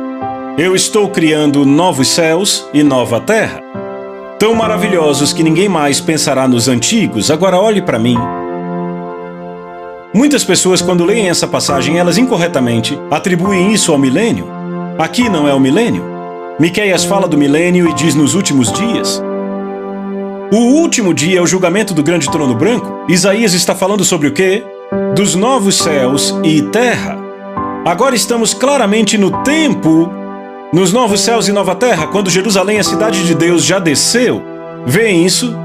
eu estou criando novos céus e nova terra, tão maravilhosos que ninguém mais pensará nos antigos. Agora olhe para mim. Muitas pessoas, quando leem essa passagem, elas incorretamente atribuem isso ao milênio. Aqui não é o milênio. Miqueias fala do milênio e diz nos últimos dias. O último dia é o julgamento do grande trono branco. Isaías está falando sobre o quê? Dos novos céus e terra. Agora estamos claramente no tempo, nos novos céus e nova terra, quando Jerusalém, a cidade de Deus, já desceu. Veem isso?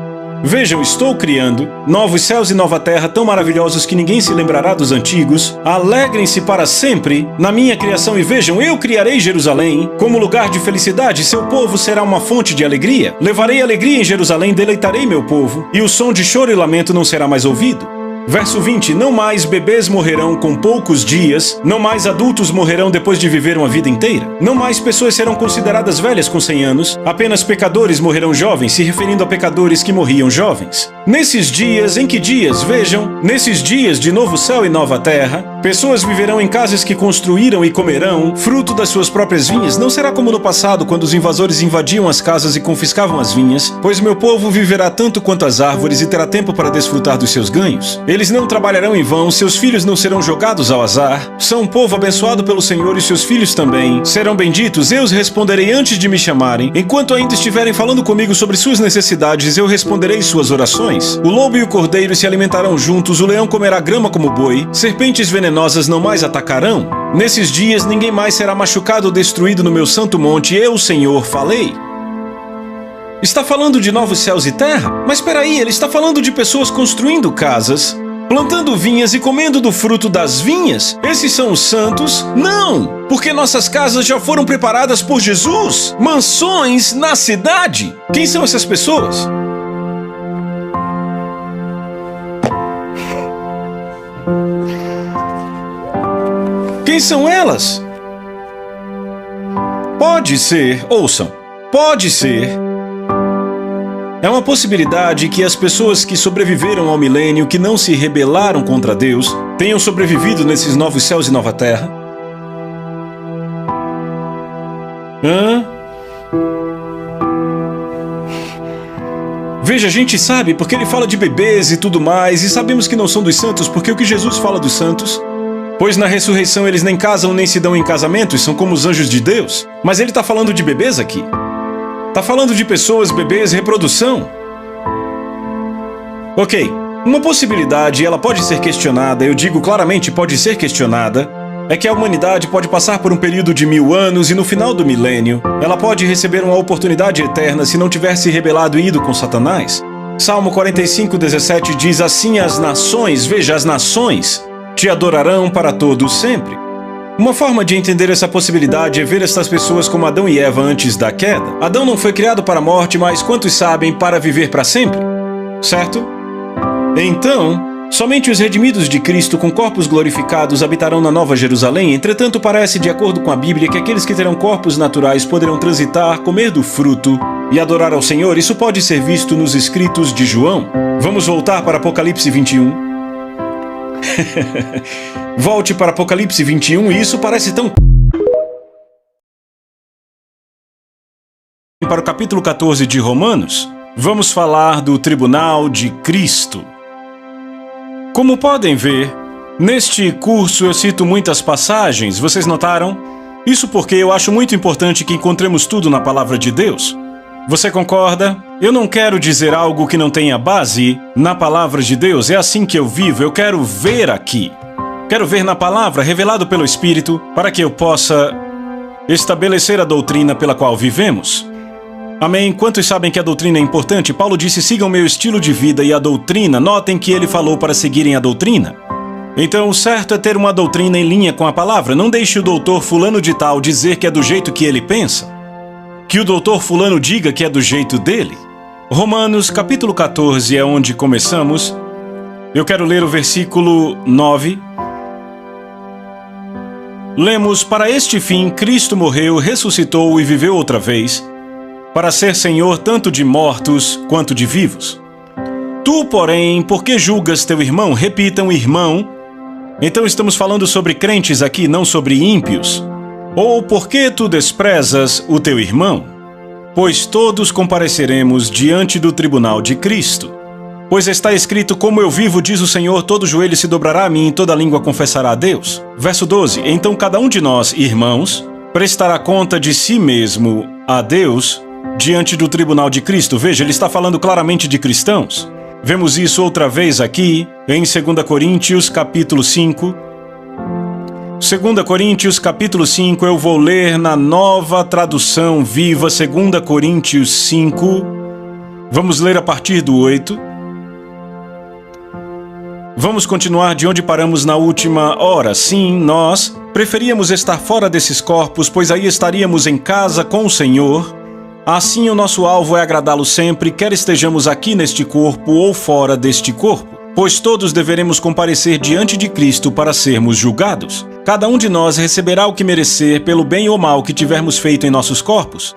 Vejam, estou criando novos céus e nova terra tão maravilhosos que ninguém se lembrará dos antigos. Alegrem-se para sempre na minha criação e vejam, eu criarei Jerusalém como lugar de felicidade. Seu povo será uma fonte de alegria. Levarei alegria em Jerusalém, deleitarei meu povo, e o som de choro e lamento não será mais ouvido. Verso 20, não mais bebês morrerão com poucos dias, não mais adultos morrerão depois de viver uma vida inteira, não mais pessoas serão consideradas velhas com 100 anos, apenas pecadores morrerão jovens, se referindo a pecadores que morriam jovens. Nesses dias, em que dias? Vejam, nesses dias de novo céu e nova terra, pessoas viverão em casas que construíram e comerão fruto das suas próprias vinhas. Não será como no passado, quando os invasores invadiam as casas e confiscavam as vinhas, pois meu povo viverá tanto quanto as árvores e terá tempo para desfrutar dos seus ganhos. Eles não trabalharão em vão, seus filhos não serão jogados ao azar. São um povo abençoado pelo Senhor e seus filhos também serão benditos. Eu os responderei antes de me chamarem. Enquanto ainda estiverem falando comigo sobre suas necessidades, eu responderei suas orações. O lobo e o cordeiro se alimentarão juntos, o leão comerá grama como boi, serpentes venenosas não mais atacarão. Nesses dias ninguém mais será machucado ou destruído no meu santo monte, eu, o Senhor, falei. Está falando de novos céus e terra? Mas espera aí, ele está falando de pessoas construindo casas, plantando vinhas e comendo do fruto das vinhas? Esses são os santos? Não! Porque nossas casas já foram preparadas por Jesus. Mansões na cidade. Quem são essas pessoas? Quem Quem são elas? Pode ser, ouçam, pode ser. É uma possibilidade que as pessoas que sobreviveram ao milênio, que não se rebelaram contra Deus, tenham sobrevivido nesses novos céus e nova terra. Veja, a gente sabe porque ele fala de bebês e tudo mais, e sabemos que não são dos santos porque o que Jesus fala dos santos? Pois na ressurreição eles nem casam nem se dão em casamento e são como os anjos de Deus. Mas ele está falando de bebês aqui. Está falando de pessoas, bebês, reprodução. Ok, uma possibilidade, ela pode ser questionada, eu digo claramente pode ser questionada, é que a humanidade pode passar por um período de 1000 anos e no final do milênio, ela pode receber uma oportunidade eterna se não tiver se rebelado e ido com Satanás. Salmo 45:17 diz assim: as nações, veja, as nações te adorarão para todo sempre. Uma forma de entender essa possibilidade é ver estas pessoas como Adão e Eva antes da queda. Adão não foi criado para a morte, mas quantos sabem, para viver para sempre? Certo? Então, somente os redimidos de Cristo com corpos glorificados habitarão na Nova Jerusalém. Entretanto, parece, de acordo com a Bíblia, que aqueles que terão corpos naturais poderão transitar, comer do fruto e adorar ao Senhor. Isso pode ser visto nos escritos de João. Vamos voltar para Apocalipse 21. Volte para Apocalipse 21 e isso parece tão... Para o capítulo 14 de Romanos, vamos falar do tribunal de Cristo. Como podem ver, neste curso eu cito muitas passagens, vocês notaram? Isso porque eu acho muito importante que encontremos tudo na palavra de Deus. Você concorda? Eu não quero dizer algo que não tenha base na palavra de Deus. É assim que eu vivo. Eu quero ver aqui. Quero ver na palavra, revelado pelo Espírito, para que eu possa estabelecer a doutrina pela qual vivemos. Amém? Quantos sabem que a doutrina é importante? Paulo disse: sigam meu estilo de vida e a doutrina. Notem que ele falou para seguirem a doutrina. Então, o certo é ter uma doutrina em linha com a palavra. Não deixe o doutor fulano de tal dizer que é do jeito que ele pensa. Que o doutor fulano diga que é do jeito dele. Romanos capítulo 14 é onde começamos. Eu quero ler o versículo 9. Lemos: para este fim Cristo morreu, ressuscitou e viveu outra vez, para ser Senhor tanto de mortos quanto de vivos. Tu, porém, por que julgas teu irmão? Repitam, irmão. Então estamos falando sobre crentes aqui, não sobre ímpios. Ou por que tu desprezas o teu irmão? Pois todos compareceremos diante do tribunal de Cristo. Pois está escrito: como eu vivo, diz o Senhor, todo joelho se dobrará a mim e toda língua confessará a Deus. Verso 12. Então cada um de nós, irmãos, prestará conta de si mesmo a Deus diante do tribunal de Cristo. Veja, ele está falando claramente de cristãos. Vemos isso outra vez aqui em 2 Coríntios capítulo 5. 2 Coríntios capítulo 5, eu vou ler na Nova Tradução Viva, 2 Coríntios 5. Vamos ler a partir do 8. Vamos continuar de onde paramos na última hora. Sim, nós preferíamos estar fora desses corpos, pois aí estaríamos em casa com o Senhor. Assim o nosso alvo é agradá-lo sempre, quer estejamos aqui neste corpo ou fora deste corpo. Pois todos deveremos comparecer diante de Cristo para sermos julgados. Cada um de nós receberá o que merecer pelo bem ou mal que tivermos feito em nossos corpos.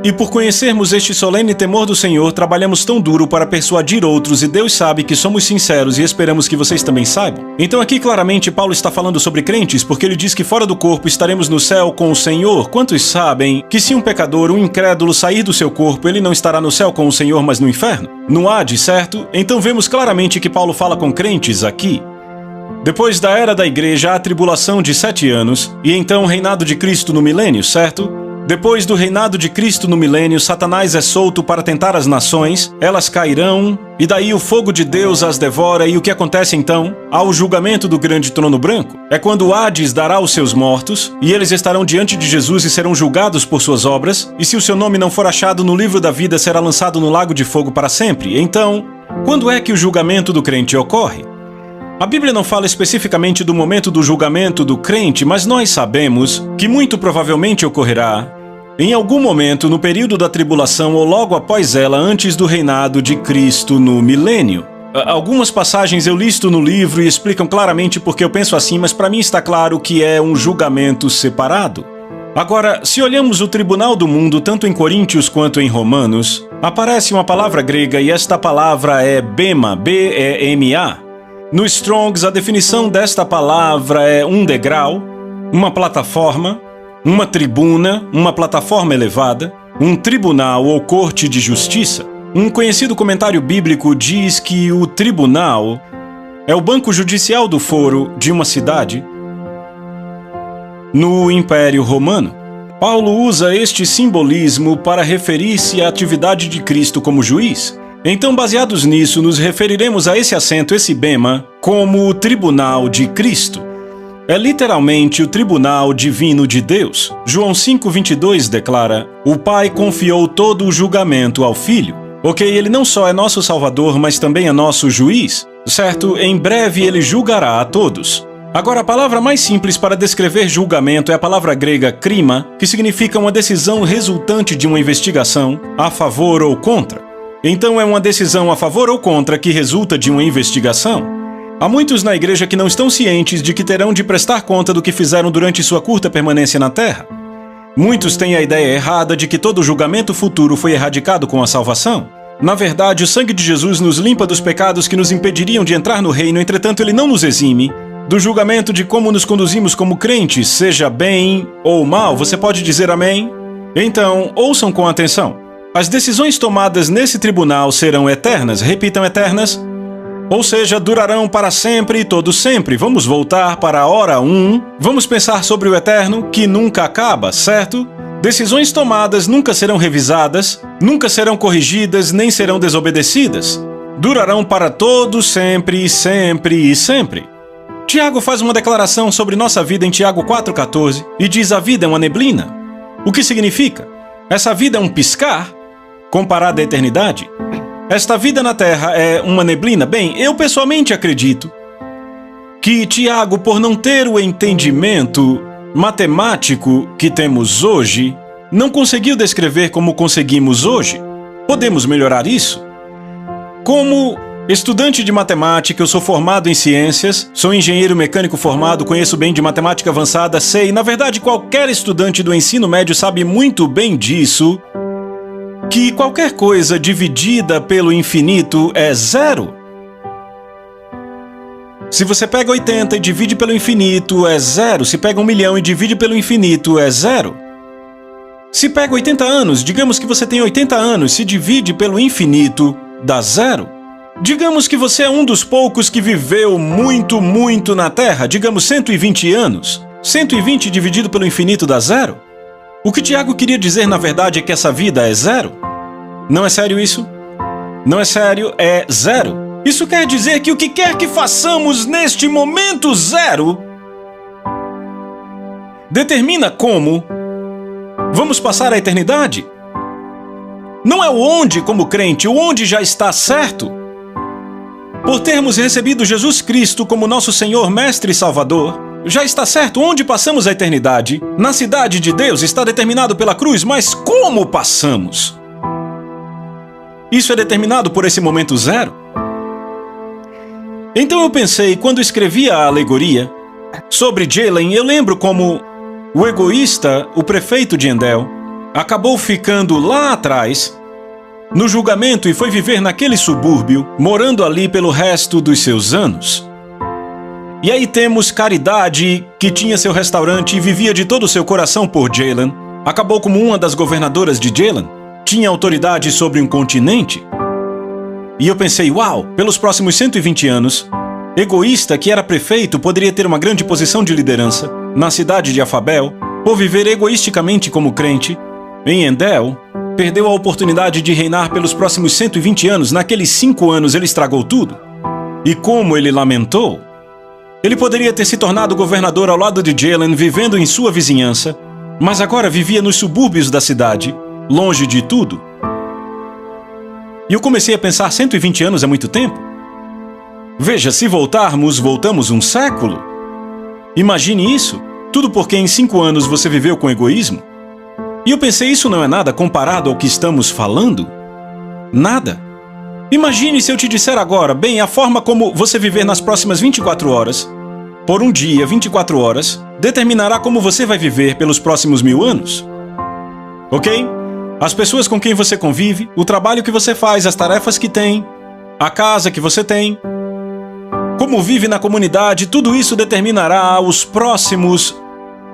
E por conhecermos este solene temor do Senhor, trabalhamos tão duro para persuadir outros, e Deus sabe que somos sinceros e esperamos que vocês também saibam. Então aqui claramente Paulo está falando sobre crentes, porque ele diz que fora do corpo estaremos no céu com o Senhor. Quantos sabem que se um pecador, um incrédulo, sair do seu corpo, ele não estará no céu com o Senhor, mas no inferno? No Hades, certo? Então vemos claramente que Paulo fala com crentes aqui. Depois da era da igreja, há a tribulação de 7 anos, e então o reinado de Cristo no milênio, certo? Depois do reinado de Cristo no milênio, Satanás é solto para tentar as nações, elas cairão, e daí o fogo de Deus as devora, e o que acontece então? Há o julgamento do grande trono branco. É quando o Hades dará os seus mortos, e eles estarão diante de Jesus e serão julgados por suas obras, e se o seu nome não for achado no livro da vida, será lançado no lago de fogo para sempre. Então, quando é que o julgamento do crente ocorre? A Bíblia não fala especificamente do momento do julgamento do crente, mas nós sabemos que muito provavelmente ocorrerá em algum momento no período da tribulação ou logo após ela, antes do reinado de Cristo no milênio. Algumas passagens eu listo no livro e explicam claramente porque eu penso assim, mas para mim está claro que é um julgamento separado. Agora, se olhamos o tribunal do mundo, tanto em Coríntios quanto em Romanos, aparece uma palavra grega e esta palavra é bema, B-E-M-A. No Strong's, a definição desta palavra é um degrau, uma plataforma, uma tribuna, uma plataforma elevada, um tribunal ou corte de justiça. Um conhecido comentário bíblico diz que o tribunal é o banco judicial do foro de uma cidade no Império Romano. Paulo usa este simbolismo para referir-se à atividade de Cristo como juiz. Então, baseados nisso, nos referiremos a esse assento, esse bema, como o tribunal de Cristo. É literalmente o tribunal divino de Deus. João 5:22 declara: o Pai confiou todo o julgamento ao Filho. Ok, ele não só é nosso Salvador, mas também é nosso juiz. Certo? Em breve ele julgará a todos. Agora, a palavra mais simples para descrever julgamento é a palavra grega krima, que significa uma decisão resultante de uma investigação, a favor ou contra. Então é uma decisão a favor ou contra que resulta de uma investigação. Há muitos na igreja que não estão cientes de que terão de prestar conta do que fizeram durante sua curta permanência na terra. Muitos têm a ideia errada de que todo julgamento futuro foi erradicado com a salvação. Na verdade, o sangue de Jesus nos limpa dos pecados que nos impediriam de entrar no reino, entretanto ele não nos exime do julgamento de como nos conduzimos como crentes, seja bem ou mal. Você pode dizer amém? Então, ouçam com atenção. As decisões tomadas nesse tribunal serão eternas. Repitam, eternas. Ou seja, durarão para sempre e todo sempre. Vamos voltar para a hora 1. Vamos pensar sobre o eterno, que nunca acaba, certo? Decisões tomadas nunca serão revisadas, nunca serão corrigidas, nem serão desobedecidas. Durarão para todo sempre, sempre e sempre. Tiago faz uma declaração sobre nossa vida em Tiago 4,14 e diz: a vida é uma neblina. O que significa? Essa vida é um piscar comparada à eternidade? Esta vida na Terra é uma neblina? Bem, eu pessoalmente acredito que Tiago, por não ter o entendimento matemático que temos hoje, não conseguiu descrever como conseguimos hoje. Podemos melhorar isso? Como estudante de matemática, eu sou formado em ciências, sou engenheiro mecânico formado, conheço bem de matemática avançada, sei, na verdade, qualquer estudante do ensino médio sabe muito bem disso, que qualquer coisa dividida pelo infinito é zero. Se você pega 80 e divide pelo infinito, é zero. Se pega 1 milhão e divide pelo infinito, é zero. Se pega 80 anos, digamos que você tem 80 anos, se divide pelo infinito, dá zero. Digamos que você é um dos poucos que viveu muito na Terra, digamos 120 anos. 120 dividido pelo infinito dá zero? O que Tiago queria dizer, na verdade, é que essa vida é zero. Não é sério isso? Não é sério, é zero. Isso quer dizer que o que quer que façamos neste momento zero determina como vamos passar a eternidade. Não é o onde como crente, o onde já está certo. Por termos recebido Jesus Cristo como nosso Senhor, Mestre e Salvador, já está certo onde passamos a eternidade. Na cidade de Deus está determinado pela cruz, mas como passamos? Isso é determinado por esse momento zero. Então eu pensei, quando escrevi a alegoria sobre Jalen, eu lembro como o egoísta, o prefeito de Endel, acabou ficando lá atrás, no julgamento, e foi viver naquele subúrbio, morando ali pelo resto dos seus anos. E aí temos Caridade, que tinha seu restaurante e vivia de todo o seu coração por Jalen. Acabou como uma das governadoras de Jalen. Tinha autoridade sobre um continente. E eu pensei, uau, pelos próximos 120 anos, egoísta, que era prefeito, poderia ter uma grande posição de liderança na cidade de Afabel, por viver egoisticamente como crente. Em Endel, perdeu a oportunidade de reinar pelos próximos 120 anos. Naqueles 5 anos ele estragou tudo. E como ele lamentou. Ele poderia ter se tornado governador ao lado de Jalen, vivendo em sua vizinhança, mas agora vivia nos subúrbios da cidade, longe de tudo. E eu comecei a pensar, 120 anos é muito tempo? Veja, se voltamos um século. Imagine isso, tudo porque em 5 anos você viveu com egoísmo. E eu pensei, isso não é nada comparado ao que estamos falando? Nada. Imagine se eu te disser agora, bem, a forma como você viver nas próximas 24 horas, por um dia, 24 horas, determinará como você vai viver pelos próximos 1000 anos. Ok? As pessoas com quem você convive, o trabalho que você faz, as tarefas que tem, a casa que você tem, como vive na comunidade, tudo isso determinará os próximos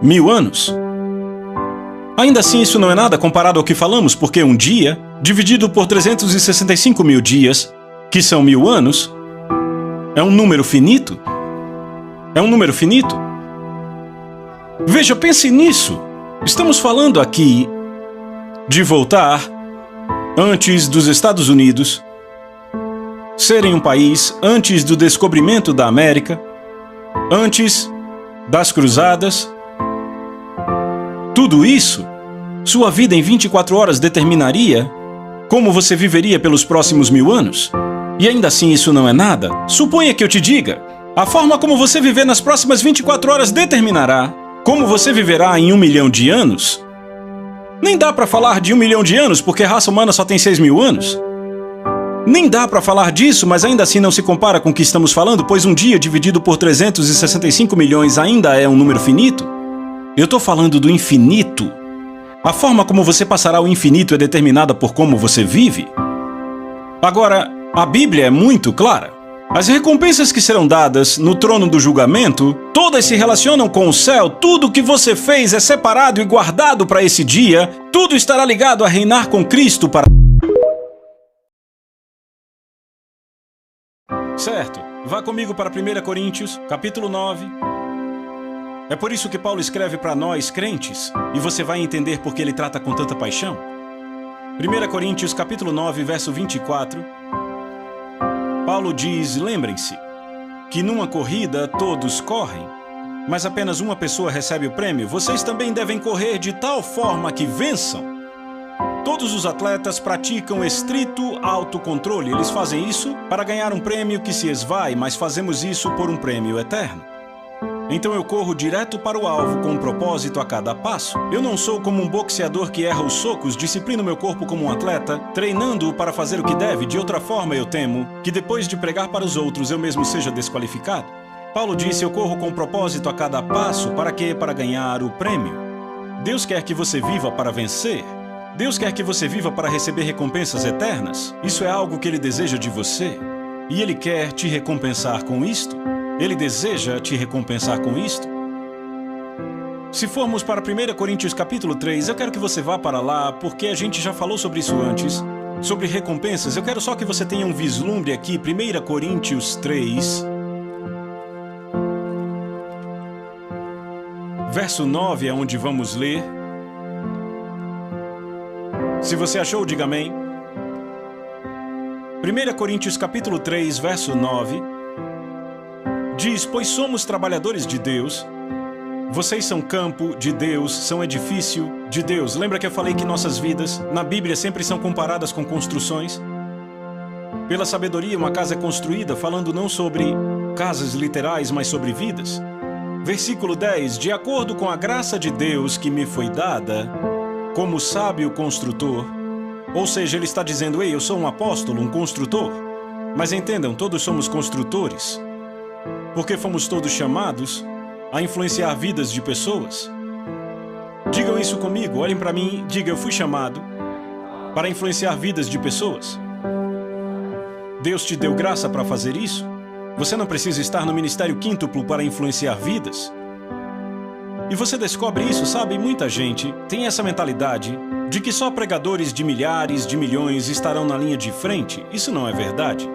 1000 anos. Ainda assim, isso não é nada comparado ao que falamos, porque um dia, dividido por 365 mil dias, que são 1000 anos, é um número finito. É um número finito. Veja, pense nisso. Estamos falando aqui de voltar antes dos Estados Unidos serem um país, antes do descobrimento da América, antes das cruzadas. Tudo isso, sua vida em 24 horas determinaria como você viveria pelos próximos 1000 anos. E ainda assim isso não é nada. Suponha que eu te diga, a forma como você viver nas próximas 24 horas determinará como você viverá em 1 milhão de anos. Nem dá para falar de 1 milhão de anos, porque a raça humana só tem 6.000 anos. Nem dá para falar disso, mas ainda assim não se compara com o que estamos falando, pois um dia dividido por 365 milhões ainda é um número finito. Eu estou falando do infinito. A forma como você passará o infinito é determinada por como você vive. Agora, a Bíblia é muito clara. As recompensas que serão dadas no trono do julgamento, todas se relacionam com o céu. Tudo o que você fez é separado e guardado para esse dia. Tudo estará ligado a reinar com Cristo para... Certo. Vá comigo para 1 Coríntios, capítulo 9. É por isso que Paulo escreve para nós, crentes, e você vai entender por que ele trata com tanta paixão. 1 Coríntios, capítulo 9, verso 24. Paulo diz, lembrem-se, que numa corrida todos correm, mas apenas uma pessoa recebe o prêmio. Vocês também devem correr de tal forma que vençam. Todos os atletas praticam estrito autocontrole. Eles fazem isso para ganhar um prêmio que se esvai, mas fazemos isso por um prêmio eterno. Então eu corro direto para o alvo com um propósito a cada passo. Eu não sou como um boxeador que erra os socos, disciplino meu corpo como um atleta, treinando-o para fazer o que deve. De outra forma, eu temo que depois de pregar para os outros, eu mesmo seja desqualificado. Paulo disse, eu corro com um propósito a cada passo. Para quê? Para ganhar o prêmio. Deus quer que você viva para vencer. Deus quer que você viva para receber recompensas eternas. Isso é algo que Ele deseja de você. E Ele quer te recompensar com isto. Ele deseja te recompensar com isto. Se formos para 1 Coríntios capítulo 3, eu quero que você vá para lá, porque a gente já falou sobre isso antes, sobre recompensas. Eu quero só que você tenha um vislumbre aqui, 1 Coríntios 3, verso 9 é onde vamos ler. Se você achou, diga amém. 1 Coríntios capítulo 3, verso 9, diz, pois somos trabalhadores de Deus, vocês são campo de Deus, são edifício de Deus. Lembra que eu falei que nossas vidas, na Bíblia, sempre são comparadas com construções? Pela sabedoria, uma casa é construída, falando não sobre casas literais, mas sobre vidas. Versículo 10, de acordo com a graça de Deus que me foi dada, como sábio construtor, ou seja, ele está dizendo, ei, eu sou um apóstolo, um construtor. Mas entendam, todos somos construtores. Porque fomos todos chamados a influenciar vidas de pessoas. Digam isso comigo, olhem para mim, diga, eu fui chamado para influenciar vidas de pessoas. Deus te deu graça para fazer isso? Você não precisa estar no ministério quíntuplo para influenciar vidas? E você descobre isso, sabe? Muita gente tem essa mentalidade de que só pregadores de milhares, de milhões estarão na linha de frente. Isso não é verdade.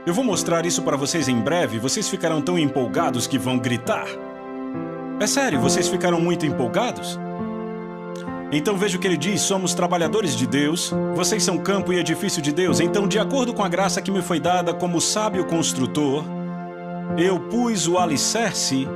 Eu vou mostrar isso para vocês em breve, vocês ficarão tão empolgados que vão gritar. É sério, vocês ficaram muito empolgados? Então veja o que ele diz, somos trabalhadores de Deus, vocês são campo e edifício de Deus, então de acordo com a graça que me foi dada como sábio construtor, eu pus o alicerce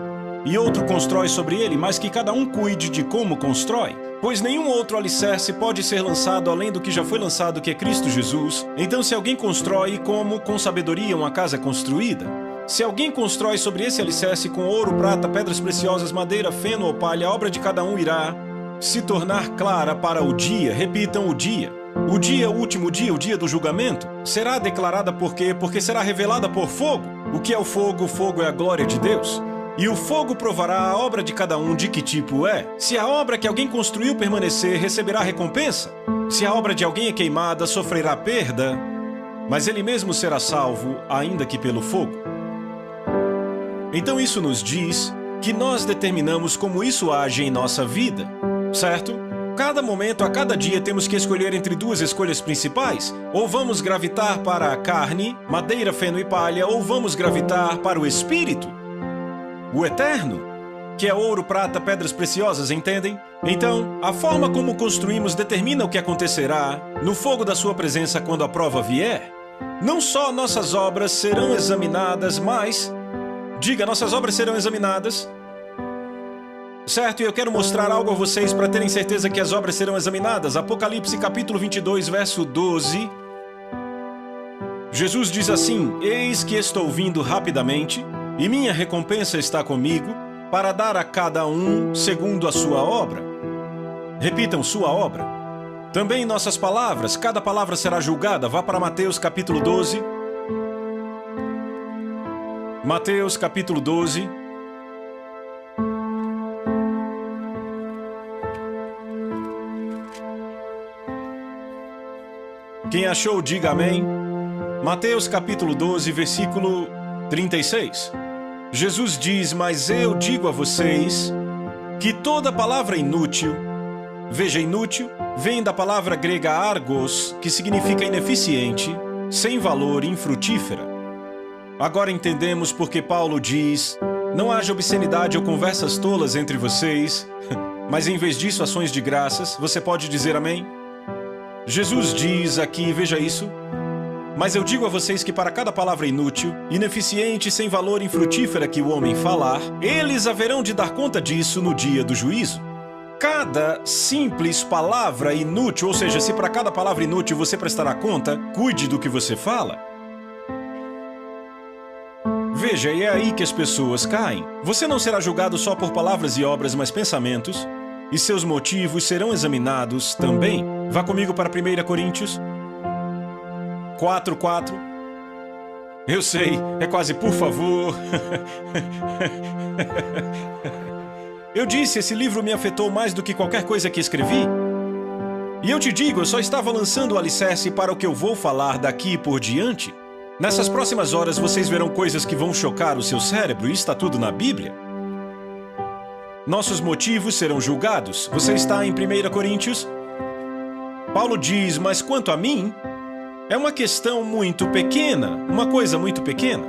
e outro constrói sobre ele, mas que cada um cuide de como constrói. Pois nenhum outro alicerce pode ser lançado além do que já foi lançado, que é Cristo Jesus. Então se alguém constrói como com sabedoria uma casa construída, se alguém constrói sobre esse alicerce com ouro, prata, pedras preciosas, madeira, feno ou palha, a obra de cada um irá se tornar clara para o dia. Repitam, o dia. O último dia, o dia do julgamento, será declarada por quê? Porque será revelada por fogo. O que é o fogo? O fogo é a glória de Deus. E o fogo provará a obra de cada um de que tipo é. Se a obra que alguém construiu permanecer, receberá recompensa. Se a obra de alguém é queimada, sofrerá perda. Mas ele mesmo será salvo, ainda que pelo fogo. Então isso nos diz que nós determinamos como isso age em nossa vida, certo? Cada momento, a cada dia, temos que escolher entre duas escolhas principais. Ou vamos gravitar para a carne, madeira, feno e palha, ou vamos gravitar para o espírito, o eterno, que é ouro, prata, pedras preciosas, entendem? Então, a forma como construímos determina o que acontecerá no fogo da sua presença quando a prova vier. Não só nossas obras serão examinadas, mas... Diga, nossas obras serão examinadas. Certo? E eu quero mostrar algo a vocês para terem certeza que as obras serão examinadas. Apocalipse capítulo 22, verso 12. Jesus diz assim: Eis que estou vindo rapidamente, e minha recompensa está comigo, para dar a cada um segundo a sua obra. Repitam, sua obra. Também nossas palavras, cada palavra será julgada. Vá para Mateus capítulo 12. Mateus capítulo 12. Quem achou, diga amém. Mateus capítulo 12, versículo 36. Jesus diz: Mas eu digo a vocês que toda palavra inútil, veja, inútil, vem da palavra grega argos, que significa ineficiente, sem valor, infrutífera. Agora entendemos porque Paulo diz: Não haja obscenidade ou conversas tolas entre vocês, mas em vez disso ações de graças. Você pode dizer amém? Jesus diz aqui, veja isso: Mas eu digo a vocês que para cada palavra inútil, ineficiente, sem valor, infrutífera que o homem falar, eles haverão de dar conta disso no dia do juízo. Cada simples palavra inútil, ou seja, se para cada palavra inútil você prestará conta, cuide do que você fala. Veja, e é aí que as pessoas caem. Você não será julgado só por palavras e obras, mas pensamentos, e seus motivos serão examinados também. Vá comigo para 1 Coríntios 4:4. Eu sei, é quase por favor. Eu disse, esse livro me afetou mais do que qualquer coisa que escrevi. E eu te digo, eu só estava lançando o alicerce para o que eu vou falar daqui por diante. Nessas próximas horas vocês verão coisas que vão chocar o seu cérebro, e está tudo na Bíblia. Nossos motivos serão julgados. Você está em 1 Coríntios? Paulo diz: Mas quanto a mim, é uma questão muito pequena, uma coisa muito pequena,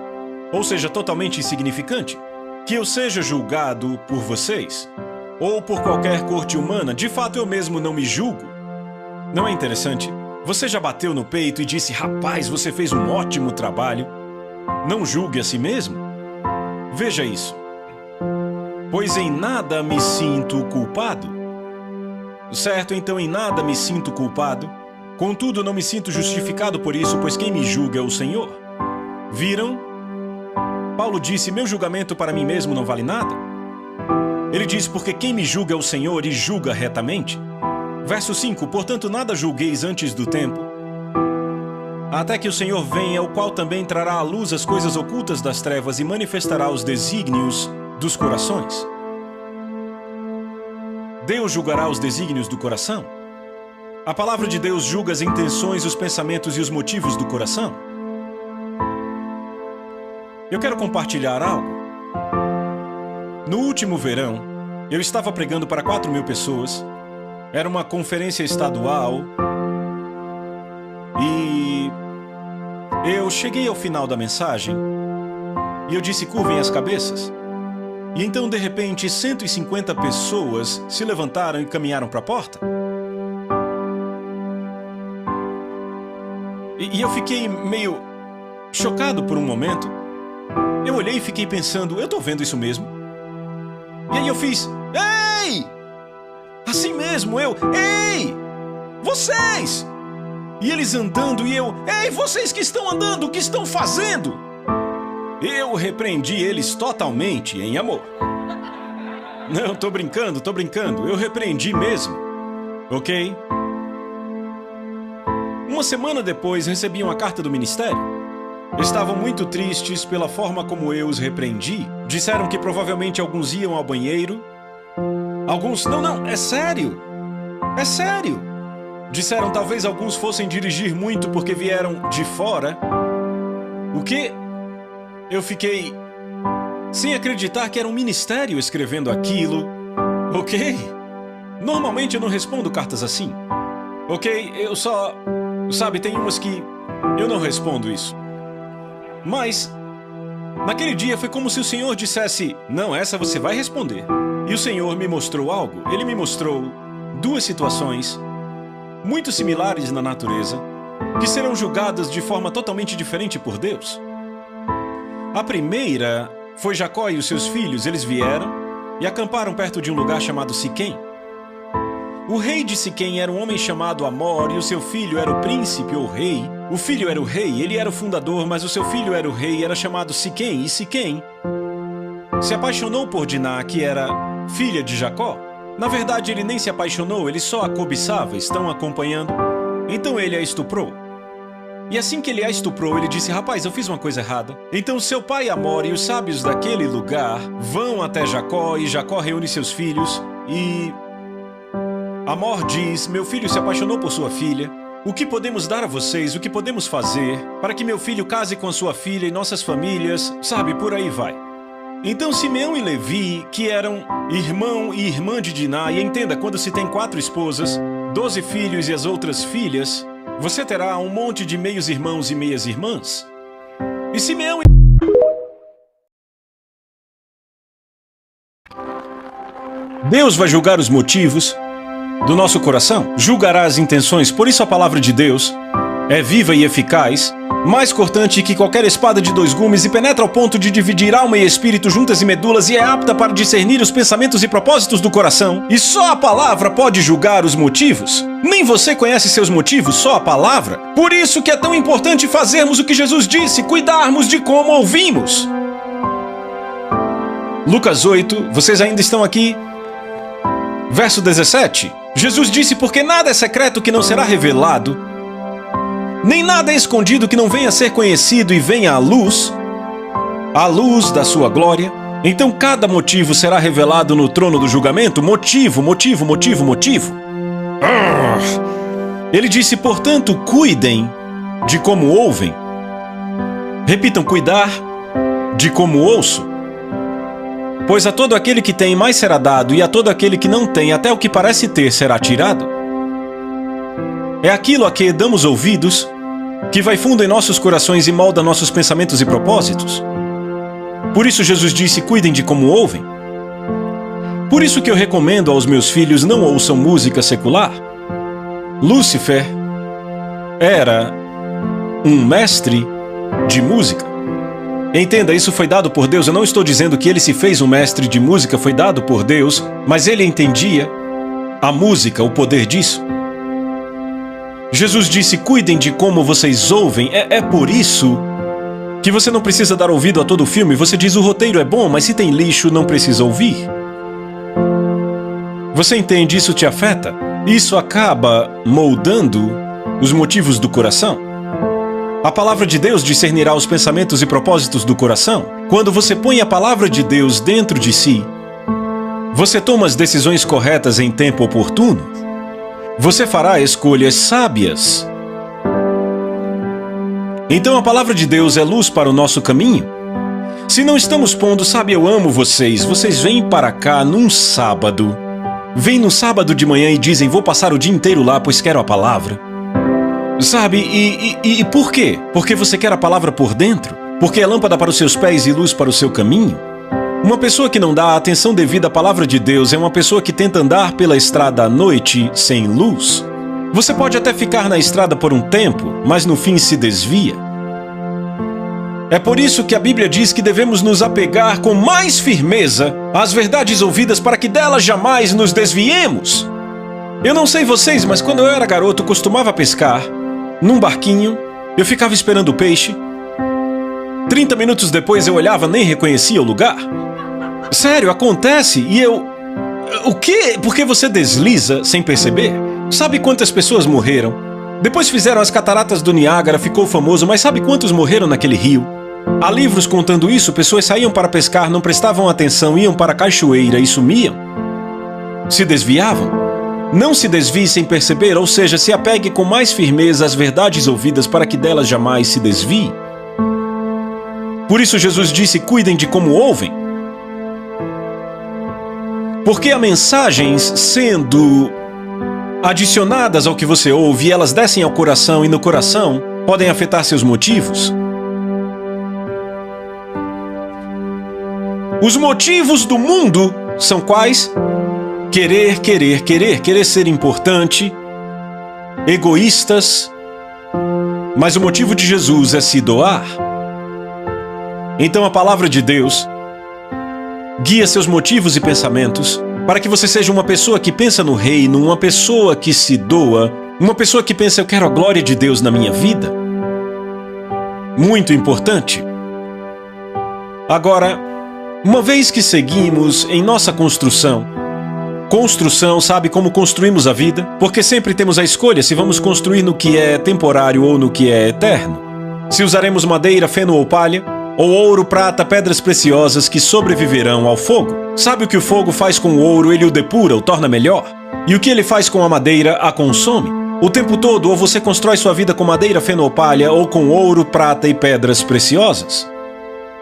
ou seja, totalmente insignificante, que eu seja julgado por vocês, ou por qualquer corte humana. De fato, eu mesmo não me julgo. Não é interessante? Você já bateu no peito e disse: Rapaz, você fez um ótimo trabalho. Não julgue a si mesmo. Veja isso. Pois em nada me sinto culpado. Certo, então em nada me sinto culpado. Contudo, não me sinto justificado por isso, pois quem me julga é o Senhor. Viram? Paulo disse: Meu julgamento para mim mesmo não vale nada. Ele diz: Porque quem me julga é o Senhor e julga retamente. Verso 5: Portanto, nada julgueis antes do tempo, até que o Senhor venha, o qual também trará à luz as coisas ocultas das trevas e manifestará os desígnios dos corações. Deus julgará os desígnios do coração. A palavra de Deus julga as intenções, os pensamentos e os motivos do coração. Eu quero compartilhar algo. No último verão, eu estava pregando para 4.000 pessoas. Era uma conferência estadual. E eu cheguei ao final da mensagem e eu disse: curvem as cabeças. E então, de repente, 150 pessoas se levantaram e caminharam para a porta. E eu fiquei meio chocado por um momento. Eu olhei e fiquei pensando: eu tô vendo isso mesmo? E aí eu fiz: ei! Assim mesmo, ei! Vocês! E eles andando e eu: ei, vocês que estão andando, o que estão fazendo? Eu repreendi eles totalmente em amor. Não, tô brincando. Eu repreendi mesmo. Ok? uma semana depois, recebi uma carta do ministério. Estavam muito tristes pela forma como eu os repreendi. Disseram que provavelmente alguns iam ao banheiro. Alguns... Não, é sério. É sério. Disseram talvez alguns fossem dirigir muito porque vieram de fora. O quê? Eu fiquei sem acreditar que era um ministério escrevendo aquilo. Ok? Normalmente eu não respondo cartas assim. Ok? Eu só... Sabe, tem umas que eu não respondo isso. Mas, naquele dia foi como se o Senhor dissesse: não, essa você vai responder. E o Senhor me mostrou algo. Ele me mostrou duas situações muito similares na natureza, que serão julgadas de forma totalmente diferente por Deus. A primeira foi Jacó e os seus filhos. Eles vieram e acamparam perto de um lugar chamado Siquém. O rei de Siquém era um homem chamado Amor, e o seu filho era o príncipe ou rei. O filho era o rei, ele era o fundador, mas o seu filho era o rei, era chamado Siquém. E Siquém se apaixonou por Diná, que era filha de Jacó. Na verdade, ele nem se apaixonou, ele só a cobiçava. Estão acompanhando? Então ele a estuprou. E assim que ele a estuprou, ele disse: rapaz, eu fiz uma coisa errada. Então seu pai Amor e os sábios daquele lugar vão até Jacó, e Jacó reúne seus filhos e... Amor diz: meu filho se apaixonou por sua filha. O que podemos dar a vocês? O que podemos fazer para que meu filho case com a sua filha e nossas famílias? Sabe, por aí vai. Então Simeão e Levi, que eram irmão e irmã de Diná, e entenda, quando se tem 4 esposas, 12 filhos e as outras filhas, você terá um monte de meios irmãos e meias irmãs. E Simeão e... Deus vai julgar os motivos do nosso coração, julgará as intenções. Por isso a palavra de Deus é viva e eficaz, mais cortante que qualquer espada de 2 gumes, e penetra ao ponto de dividir alma e espírito, juntas e medulas, e é apta para discernir os pensamentos e propósitos do coração. E só a palavra pode julgar os motivos. Nem você conhece seus motivos, só a palavra. Por isso que é tão importante fazermos o que Jesus disse, cuidarmos de como ouvimos. Lucas 8, vocês ainda estão aqui? Verso 17. Jesus disse: porque nada é secreto que não será revelado, nem nada é escondido que não venha a ser conhecido e venha à luz da sua glória. Então cada motivo será revelado no trono do julgamento. Motivo. Ele disse: portanto, cuidem de como ouvem. Repitam: cuidar de como ouço. Pois a todo aquele que tem mais será dado, e a todo aquele que não tem, até o que parece ter será tirado. É aquilo a que damos ouvidos que vai fundo em nossos corações e molda nossos pensamentos e propósitos. Por isso Jesus disse: cuidem de como ouvem. Por isso que eu recomendo aos meus filhos: não ouçam música secular. Lúcifer era um mestre de música. Entenda, isso foi dado por Deus. Eu não estou dizendo que ele se fez um mestre de música, foi dado por Deus, mas ele entendia a música, o poder disso. Jesus disse: cuidem de como vocês ouvem. É por isso que você não precisa dar ouvido a todo filme. Você diz: o roteiro é bom, mas se tem lixo, não precisa ouvir. Você entende? Isso te afeta. Isso acaba moldando os motivos do coração. A palavra de Deus discernirá os pensamentos e propósitos do coração. Quando você põe a palavra de Deus dentro de si, você toma as decisões corretas em tempo oportuno. Você fará escolhas sábias. Então a palavra de Deus é luz para o nosso caminho. Se não estamos pondo, sabe, eu amo vocês. Vocês vêm para cá num sábado. Vêm no sábado de manhã e dizem: vou passar o dia inteiro lá, pois quero a palavra. Sabe, e por quê? Porque você quer a palavra por dentro? Porque é lâmpada para os seus pés e luz para o seu caminho? Uma pessoa que não dá a atenção devida à palavra de Deus é uma pessoa que tenta andar pela estrada à noite sem luz. Você pode até ficar na estrada por um tempo, mas no fim se desvia. É por isso que a Bíblia diz que devemos nos apegar com mais firmeza às verdades ouvidas para que delas jamais nos desviemos. Eu não sei vocês, mas quando eu era garoto costumava pescar num barquinho, eu ficava esperando o peixe. 30 minutos depois eu olhava, nem reconhecia o lugar. Sério, acontece. E eu... O quê? Porque você desliza sem perceber? Sabe quantas pessoas morreram Depois fizeram as cataratas do Niágara, ficou famoso, mas sabe quantos morreram naquele rio? Há livros contando isso, pessoas saíam para pescar, não prestavam atenção, iam para a cachoeira e sumiam. Se desviavam. Não se desvie sem perceber, ou seja, se apegue com mais firmeza às verdades ouvidas para que delas jamais se desvie. Por isso Jesus disse, cuidem de como ouvem. Porque há mensagens sendo adicionadas ao que você ouve e elas descem ao coração e no coração podem afetar seus motivos. Os motivos do mundo são quais? Querer ser importante, egoístas, mas o motivo de Jesus é se doar. Então a palavra de Deus guia seus motivos e pensamentos para que você seja uma pessoa que pensa no reino, uma pessoa que se doa, uma pessoa que pensa, eu quero a glória de Deus na minha vida. Muito importante. Agora, uma vez que seguimos em nossa construção, sabe como construímos a vida? Porque sempre temos a escolha se vamos construir no que é temporário ou no que é eterno. Se usaremos madeira, feno ou palha, ou ouro, prata, pedras preciosas que sobreviverão ao fogo. Sabe o que o fogo faz com o ouro? Ele o depura, o torna melhor. E o que ele faz com a madeira? A consome. O tempo todo, ou você constrói sua vida com madeira, feno ou palha, ou com ouro, prata e pedras preciosas.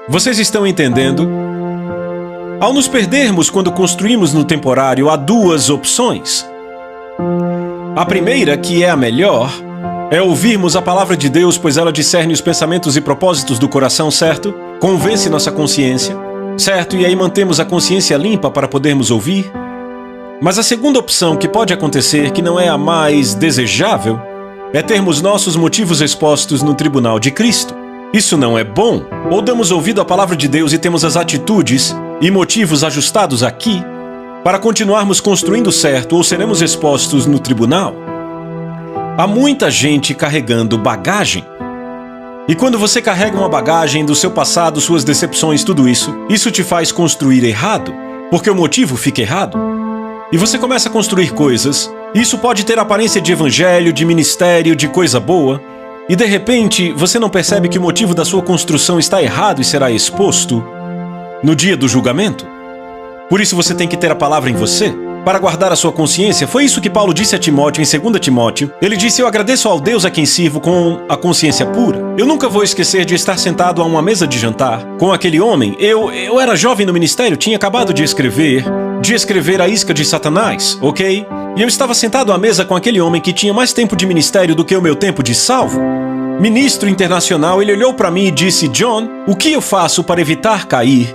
Vocês estão entendendo? Ao nos perdermos quando construímos no temporário, há duas opções. A primeira, que é a melhor, é ouvirmos a palavra de Deus, pois ela discerne os pensamentos e propósitos do coração, certo? Convence nossa consciência, certo? E aí mantemos a consciência limpa para podermos ouvir. Mas a segunda opção que pode acontecer, que não é a mais desejável, é termos nossos motivos expostos no tribunal de Cristo. Isso não é bom. Ou damos ouvido à palavra de Deus e temos as atitudes e motivos ajustados aqui para continuarmos construindo certo, ou seremos expostos no tribunal. Há muita gente carregando bagagem. E quando você carrega uma bagagem do seu passado, suas decepções, tudo isso te faz construir errado, porque o motivo fica errado. E você começa a construir coisas. Isso pode ter aparência de evangelho, de ministério, de coisa boa. E de repente, você não percebe que o motivo da sua construção está errado e será exposto no dia do julgamento. Por isso você tem que ter a palavra em você, para guardar a sua consciência. Foi isso que Paulo disse a Timóteo em 2 Timóteo. Ele disse, eu agradeço ao Deus a quem sirvo com a consciência pura. Eu nunca vou esquecer de estar sentado a uma mesa de jantar com aquele homem. Eu era jovem no ministério, tinha acabado de escrever A Isca de Satanás, ok? E eu estava sentado à mesa com aquele homem que tinha mais tempo de ministério do que o meu tempo de salvo. Ministro internacional, ele olhou para mim e disse, John, o que eu faço para evitar cair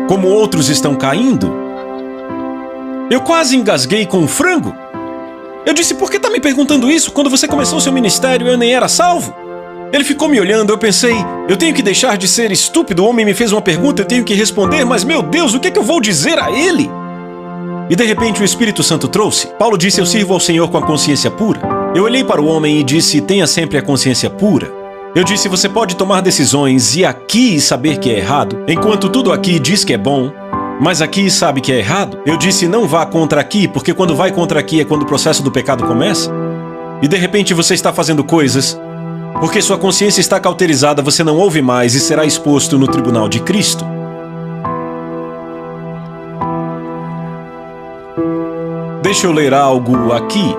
como outros estão caindo? Eu quase engasguei com um frango. Eu disse, por que está me perguntando isso? Quando você começou seu ministério, eu nem era salvo. Ele ficou me olhando, eu pensei, eu tenho que deixar de ser estúpido, o homem me fez uma pergunta, eu tenho que responder, mas meu Deus, o que é que eu vou dizer a ele? E de repente o Espírito Santo trouxe. Paulo disse, eu sirvo ao Senhor com a consciência pura. Eu olhei para o homem e disse, tenha sempre a consciência pura. Eu disse, você pode tomar decisões e aqui saber que é errado, enquanto tudo aqui diz que é bom, mas aqui sabe que é errado. Eu disse, não vá contra aqui, porque quando vai contra aqui é quando o processo do pecado começa. E de repente você está fazendo coisas porque sua consciência está cauterizada, você não ouve mais e será exposto no tribunal de Cristo. Deixa eu ler algo aqui.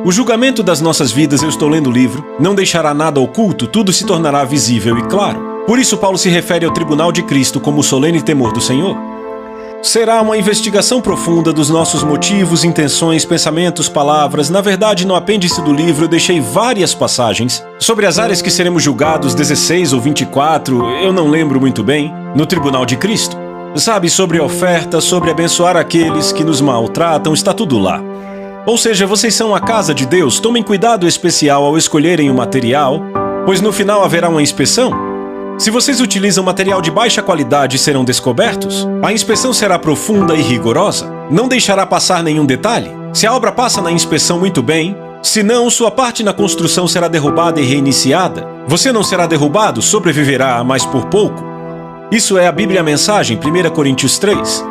O julgamento das nossas vidas, eu estou lendo o livro, não deixará nada oculto, tudo se tornará visível e claro. Por isso Paulo se refere ao tribunal de Cristo como o solene temor do Senhor. Será uma investigação profunda dos nossos motivos, intenções, pensamentos, palavras. Na verdade, no apêndice do livro eu deixei várias passagens sobre as áreas que seremos julgados, 16 ou 24, eu não lembro muito bem, no tribunal de Cristo. Sabe, sobre oferta, sobre abençoar aqueles que nos maltratam, está tudo lá. Ou seja, vocês são a casa de Deus, tomem cuidado especial ao escolherem o material, pois no final haverá uma inspeção. Se vocês utilizam material de baixa qualidade e serão descobertos, a inspeção será profunda e rigorosa. Não deixará passar nenhum detalhe. Se a obra passa na inspeção, muito bem. Se não, sua parte na construção será derrubada e reiniciada. Você não será derrubado, sobreviverá, mas por pouco. Isso é a Bíblia a Mensagem, 1 Coríntios 3.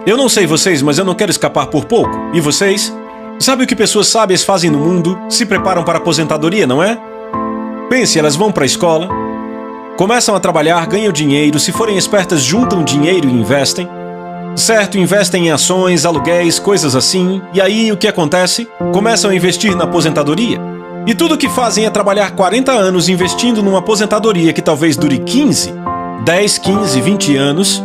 Eu não sei vocês, mas eu não quero escapar por pouco. E vocês? Sabe o que pessoas sábias fazem no mundo? Se preparam para a aposentadoria, não é? Pense, elas vão para a escola, começam a trabalhar, ganham dinheiro, se forem espertas, juntam dinheiro e investem. Certo, investem em ações, aluguéis, coisas assim. E aí, o que acontece? Começam a investir na aposentadoria. E tudo o que fazem é trabalhar 40 anos investindo numa aposentadoria que talvez dure 15, 10, 15, 20 anos.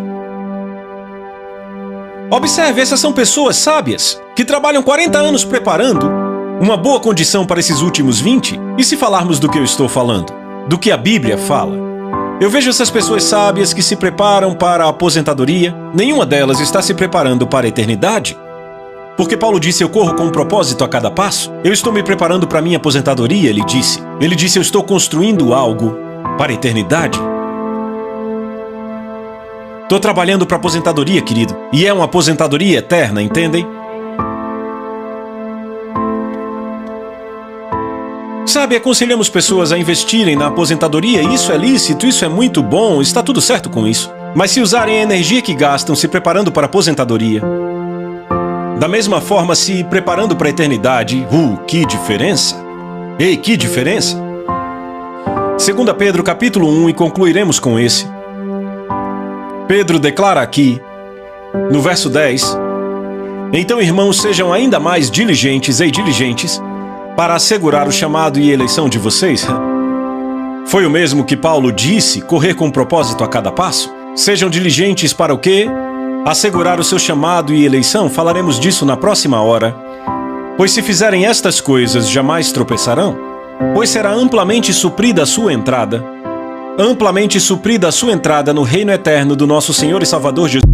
Observe, essas são pessoas sábias, que trabalham 40 anos preparando uma boa condição para esses últimos 20. E se falarmos do que eu estou falando? Do que a Bíblia fala? Eu vejo essas pessoas sábias que se preparam para a aposentadoria. Nenhuma delas está se preparando para a eternidade. Porque Paulo disse, eu corro com um propósito a cada passo. Eu estou me preparando para a minha aposentadoria, ele disse. Ele disse, eu estou construindo algo para a eternidade. Estou trabalhando para a aposentadoria, querido. E é uma aposentadoria eterna, entendem? Sabe, aconselhamos pessoas a investirem na aposentadoria. Isso é lícito, isso é muito bom, está tudo certo com isso. Mas se usarem a energia que gastam se preparando para a aposentadoria, da mesma forma se preparando para a eternidade, que diferença! Ei, que diferença! 2 Pedro capítulo 1, e concluiremos com esse. Pedro declara aqui, no verso 10, então, irmãos, sejam ainda mais diligentes para assegurar o chamado e eleição de vocês. Foi o mesmo que Paulo disse, correr com propósito a cada passo? Sejam diligentes para o quê? Assegurar o seu chamado e eleição, falaremos disso na próxima hora. Pois se fizerem estas coisas, jamais tropeçarão, pois será amplamente suprida a sua entrada no reino eterno do nosso Senhor e Salvador Jesus.